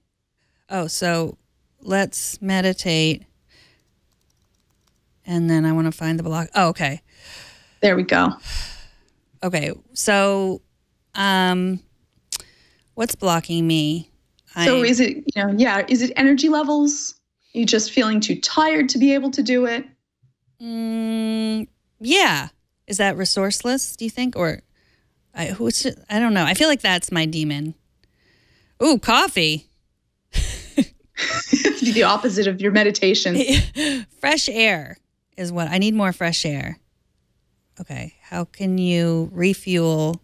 Oh, so let's meditate. And then I want to find the block. Oh, okay. There we go. Okay, so what's blocking me? So is it, is it energy levels? Are you just feeling too tired to be able to do it? Yeah. Is that resourceless, do you think? Or I don't know. I feel like that's my demon. Ooh, coffee. The opposite of your meditation. Fresh air is what I need. More fresh air. Okay, how can you refuel?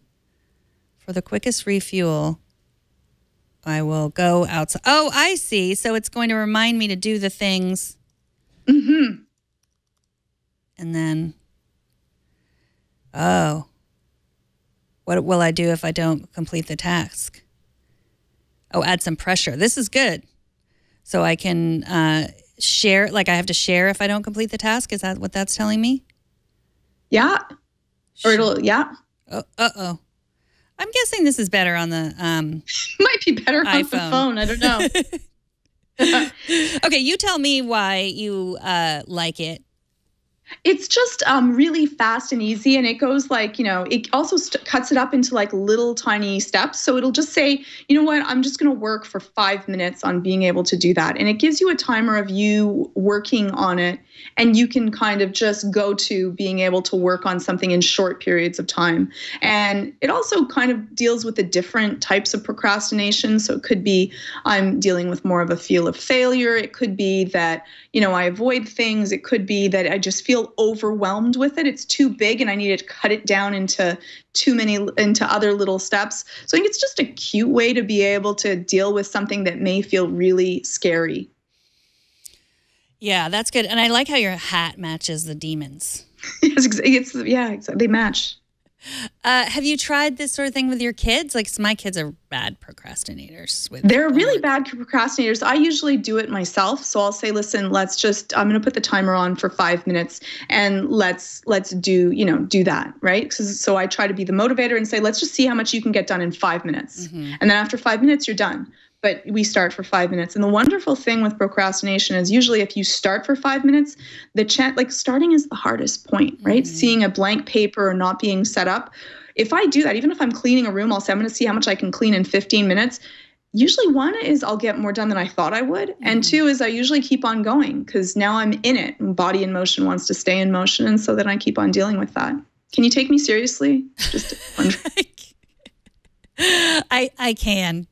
For the quickest refuel, I will go outside. Oh, I see. So it's going to remind me to do the things. Mm-hmm. And then, what will I do if I don't complete the task? Oh, add some pressure. This is good. So I can share, like I have to share if I don't complete the task. Is that what that's telling me? Yeah. Or it'll, yeah. Oh, uh-oh. I'm guessing this is better on the might be better iPhone. On the phone. I don't know. Okay, you tell me why you like it. It's just really fast and easy, and it goes like, it also cuts it up into like little tiny steps. So it'll just say, you know what, I'm just going to work for 5 minutes on being able to do that. And it gives you a timer of you working on it, and you can kind of just go to being able to work on something in short periods of time. And it also kind of deals with the different types of procrastination. So it could be I'm dealing with more of a feel of failure. It could be that, I avoid things. It could be that I just feel overwhelmed with it. It's too big and I need to cut it down into other little steps. So I think it's just a cute way to be able to deal with something that may feel really scary. Yeah, that's good. And I like how your hat matches the demons. Yes, they match. Have you tried this sort of thing with your kids? Like, my kids are bad procrastinators. They're really bad procrastinators. I usually do it myself. So I'll say, listen, I'm going to put the timer on for 5 minutes and let's do that, right? So I try to be the motivator and say, let's just see how much you can get done in 5 minutes. Mm-hmm. And then after 5 minutes, you're done. But we start for 5 minutes. And the wonderful thing with procrastination is usually if you start for 5 minutes, starting is the hardest point, right? Mm-hmm. Seeing a blank paper or not being set up. If I do that, even if I'm cleaning a room, I'll say I'm going to see how much I can clean in 15 minutes. Usually one is I'll get more done than I thought I would. Mm-hmm. And two is I usually keep on going because now I'm in it and body in motion wants to stay in motion. And so then I keep on dealing with that. Can you take me seriously? Just wondering. I can.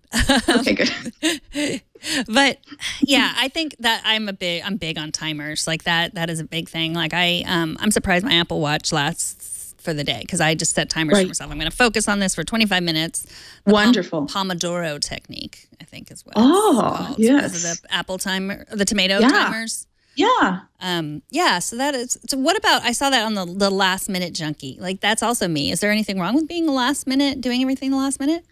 Okay, good. But yeah, I think that I'm big on timers. Like that is a big thing. Like I'm surprised my Apple Watch lasts for the day because I just set timers for myself. I'm going to focus on this for 25 minutes. The Wonderful. Pomodoro technique, I think is what it's called. Yes. Because of the Apple timer, the tomato timers. Yeah. So that is, so what about, I saw that on the last minute junkie. Like that's also me. Is there anything wrong with being last minute, doing everything the last minute?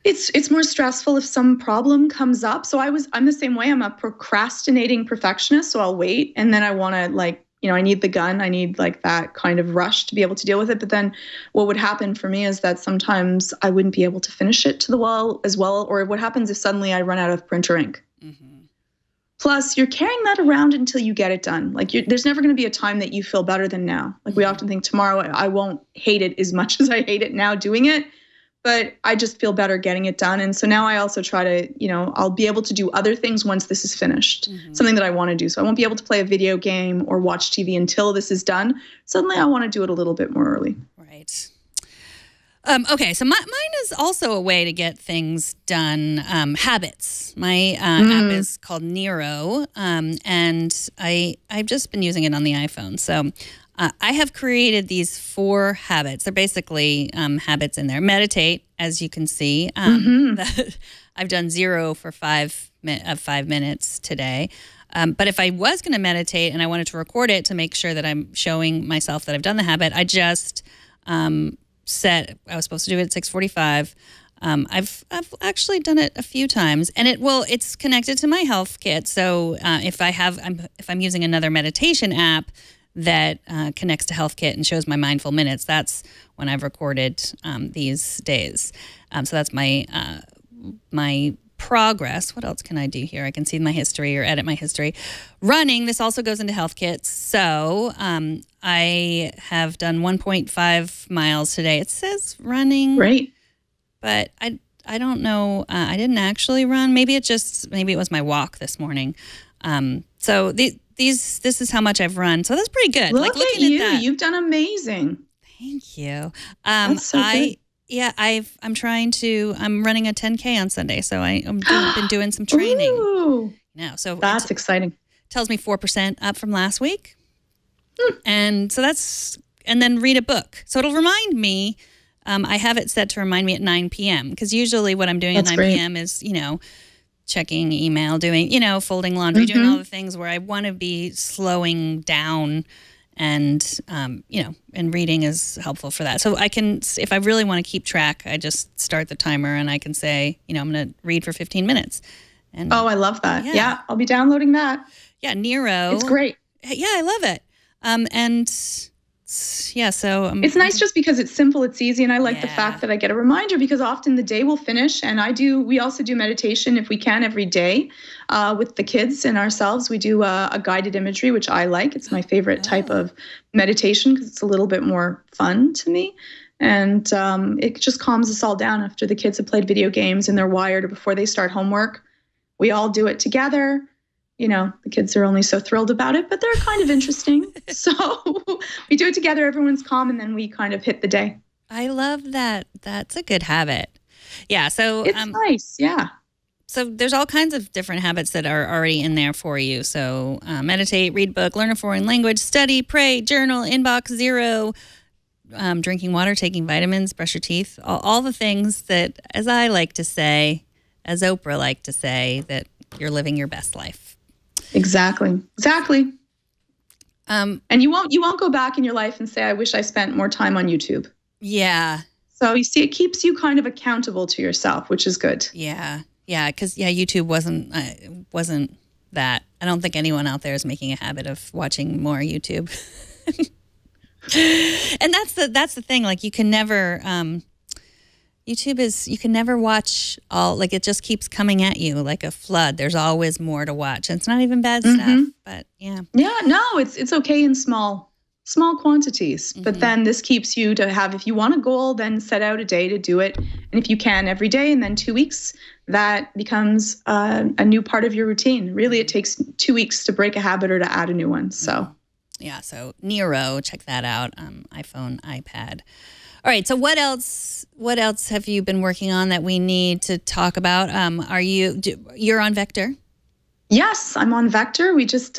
It's more stressful if some problem comes up. So I'm the same way. I'm a procrastinating perfectionist. So I'll wait. And then I want to I need the gun. I need like that kind of rush to be able to deal with it. But then what would happen for me is that sometimes I wouldn't be able to finish it to the wall as well. Or what happens if suddenly I run out of printer ink? Mm-hmm. Plus, you're carrying that around until you get it done. Like there's never going to be a time that you feel better than now. Like we often think tomorrow I won't hate it as much as I hate it now doing it. But I just feel better getting it done. And so now I also try to, I'll be able to do other things once this is finished, something that I want to do. So I won't be able to play a video game or watch TV until this is done. Suddenly I want to do it a little bit more early. Right. Okay, so mine is also a way to get things done, habits. My app is called Nero, and I've just been using it on the iPhone. So I have created these 4 habits. They're basically habits in there. Meditate, as you can see. I've done 0 for 5 minutes today. But if I was going to meditate and I wanted to record it to make sure that I'm showing myself that I've done the habit, I just set, I was supposed to do it at 6:45. I've actually done it a few times, and it's connected to my health kit. So if I'm using another meditation app that connects to Health Kit and shows my mindful minutes, that's when I've recorded these days. So that's my progress. What else can I do here? I can see my history or edit my history. Running, this also goes into Health Kit. So I have done 1.5 miles today. It says running. Great. But I don't know. I didn't actually run. Maybe it was my walk this morning. So this is how much I've run. So that's pretty good. Look looking at you. that. You've done amazing. Thank you. That's so good. Yeah, I'm running a 10K on Sunday, so I've been doing some training. Ooh, now. So that's exciting. Tells me 4% up from last week. And so and then read a book. So it'll remind me, I have it set to remind me at 9 p.m. because usually what I'm doing at 9 p.m. is, checking email, doing, folding laundry, doing all the things where I want to be slowing down. And, and reading is helpful for that. So I can, if I really want to keep track, I just start the timer and I can say, I'm going to read for 15 minutes. And I love that. Yeah, I'll be downloading that. Yeah, Nero. It's great. Yeah, I love it. So it's nice just because it's simple, it's easy, and I like the fact that I get a reminder because often the day will finish, and we also do meditation if we can every day with the kids and ourselves. We do a guided imagery, which I like. It's my favorite type of meditation because it's a little bit more fun to me, and it just calms us all down after the kids have played video games and they're wired or before they start homework. We all do it together. The kids are only so thrilled about it, but they're kind of interesting. So we do it together. Everyone's calm, and then we kind of hit the day. I love that. That's a good habit. Yeah. So it's nice. Yeah. So there's all kinds of different habits that are already in there for you. So meditate, read book, learn a foreign language, study, pray, journal, inbox 0, drinking water, taking vitamins, brush your teeth, all the things that, as I like to say, as Oprah liked to say, that you're living your best life. Exactly. And you won't go back in your life and say, I wish I spent more time on YouTube. Yeah. So you see, it keeps you kind of accountable to yourself, which is good. Yeah. Yeah. Because YouTube wasn't that. I don't think anyone out there is making a habit of watching more YouTube. And that's the thing. Like you can never, you can never watch all, like it just keeps coming at you like a flood. There's always more to watch. And it's not even bad stuff, but yeah. Yeah, no, it's okay in small quantities. But then this keeps you to have, if you want a goal, then set out a day to do it. And if you can every day, and then 2 weeks, that becomes a new part of your routine. Really, it takes 2 weeks to break a habit or to add a new one. So yeah, so Nero, check that out. iPhone, iPad. All right. So what else? What else have you been working on that we need to talk about? You're on Vector? Yes, I'm on Vector. We just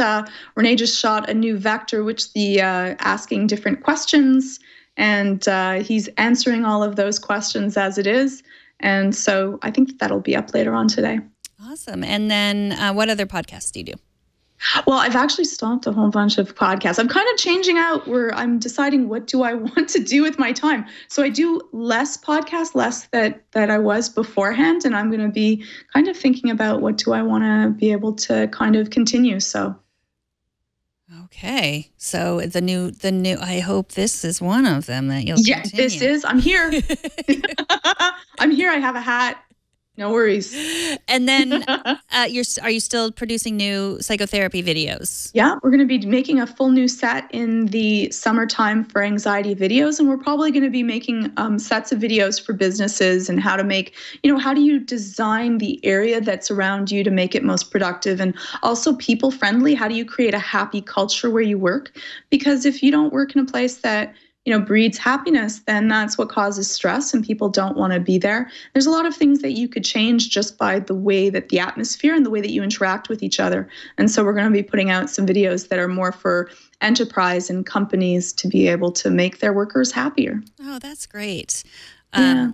Renee just shot a new Vector, which the asking different questions, and he's answering all of those questions as it is. And so I think that'll be up later on today. Awesome. And then what other podcasts do you do? Well, I've actually stopped a whole bunch of podcasts. I'm kind of changing out where I'm deciding what do I want to do with my time. So I do less podcasts, less that I was beforehand. And I'm going to be kind of thinking about what do I want to be able to kind of continue. So. Okay. So the new, I hope this is one of them that you'll continue. This is. I'm here. I'm here. I have a hat. No worries. And then are you still producing new psychotherapy videos? Yeah, we're going to be making a full new set in the summertime for anxiety videos. And we're probably going to be making sets of videos for businesses and how to make, how do you design the area that's around you to make it most productive and also people friendly? How do you create a happy culture where you work? Because if you don't work in a place that breeds happiness, then that's what causes stress and people don't want to be there. There's a lot of things that you could change just by the way that the atmosphere and the way that you interact with each other. And so we're going to be putting out some videos that are more for enterprise and companies to be able to make their workers happier. Oh, that's great. Yeah.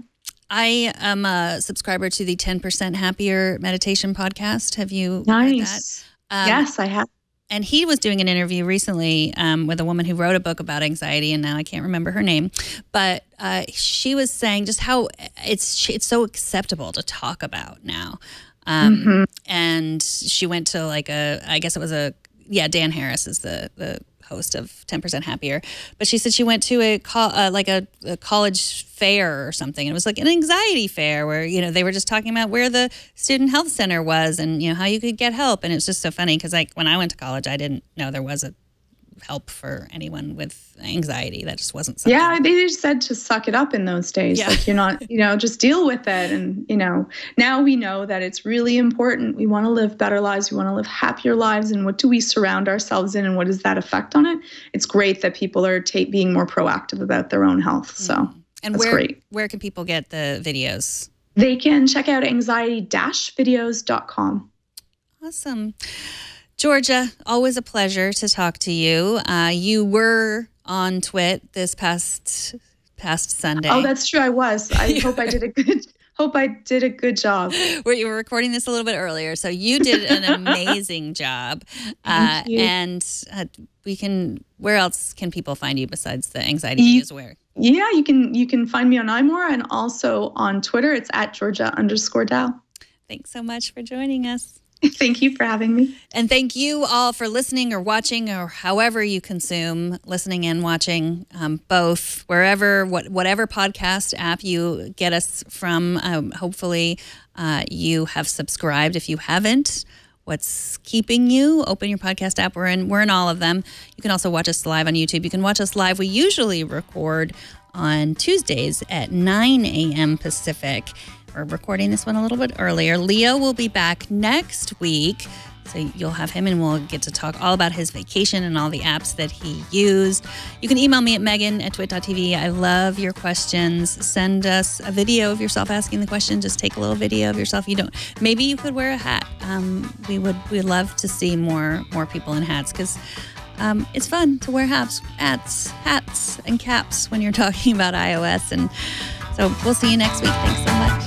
I am a subscriber to the 10% Happier meditation podcast. Have you heard that? Yes, I have. And he was doing an interview recently with a woman who wrote a book about anxiety, and now I can't remember her name. But she was saying just how it's so acceptable to talk about now. And she went to I guess it was Dan Harris is the host of 10% Happier. But she said she went to a college fair or something. It was like an anxiety fair where, they were just talking about where the student health center was and, how you could get help. And it's just so funny because when I went to college, I didn't know there was a help for anyone with anxiety. That just wasn't something. Yeah, they just said to suck it up in those days. Yeah. Like you're not, just deal with it. And, now we know that it's really important. We want to live better lives. We want to live happier lives. And what do we surround ourselves in and what does that affect on it? It's great that people are being more proactive about their own health. So and that's great. Where can people get the videos? They can check out anxiety-videos.com. Awesome. Georgia, always a pleasure to talk to you. You were on Twit this past Sunday. Oh, that's true. I was. I hope I did a good job. You were recording this a little bit earlier, so you did an amazing job. Thank you. And where else can people find you besides the anxiety videos? Where? Yeah, you can find me on iMore and also on Twitter. It's @Georgia_Dow. Thanks so much for joining us. Thank you for having me. And thank you all for listening or watching or however you consume, listening and watching, both, whatever podcast app you get us from. Hopefully you have subscribed. If you haven't, what's keeping you? Open your podcast app. We're in all of them. You can also watch us live on YouTube. You can watch us live. We usually record on Tuesdays at 9 a.m. Pacific. We're recording this one a little bit earlier. Leo will be back next week, so you'll have him and we'll get to talk all about his vacation and all the apps that he used. You can email me at megan@twit.tv. I love your questions. Send us a video of yourself asking the question. Just take a little video of yourself. Maybe you could wear a hat. We'd love to see more people in hats because it's fun to wear hats and caps when you're talking about iOS. And so we'll see you next week. Thanks so much.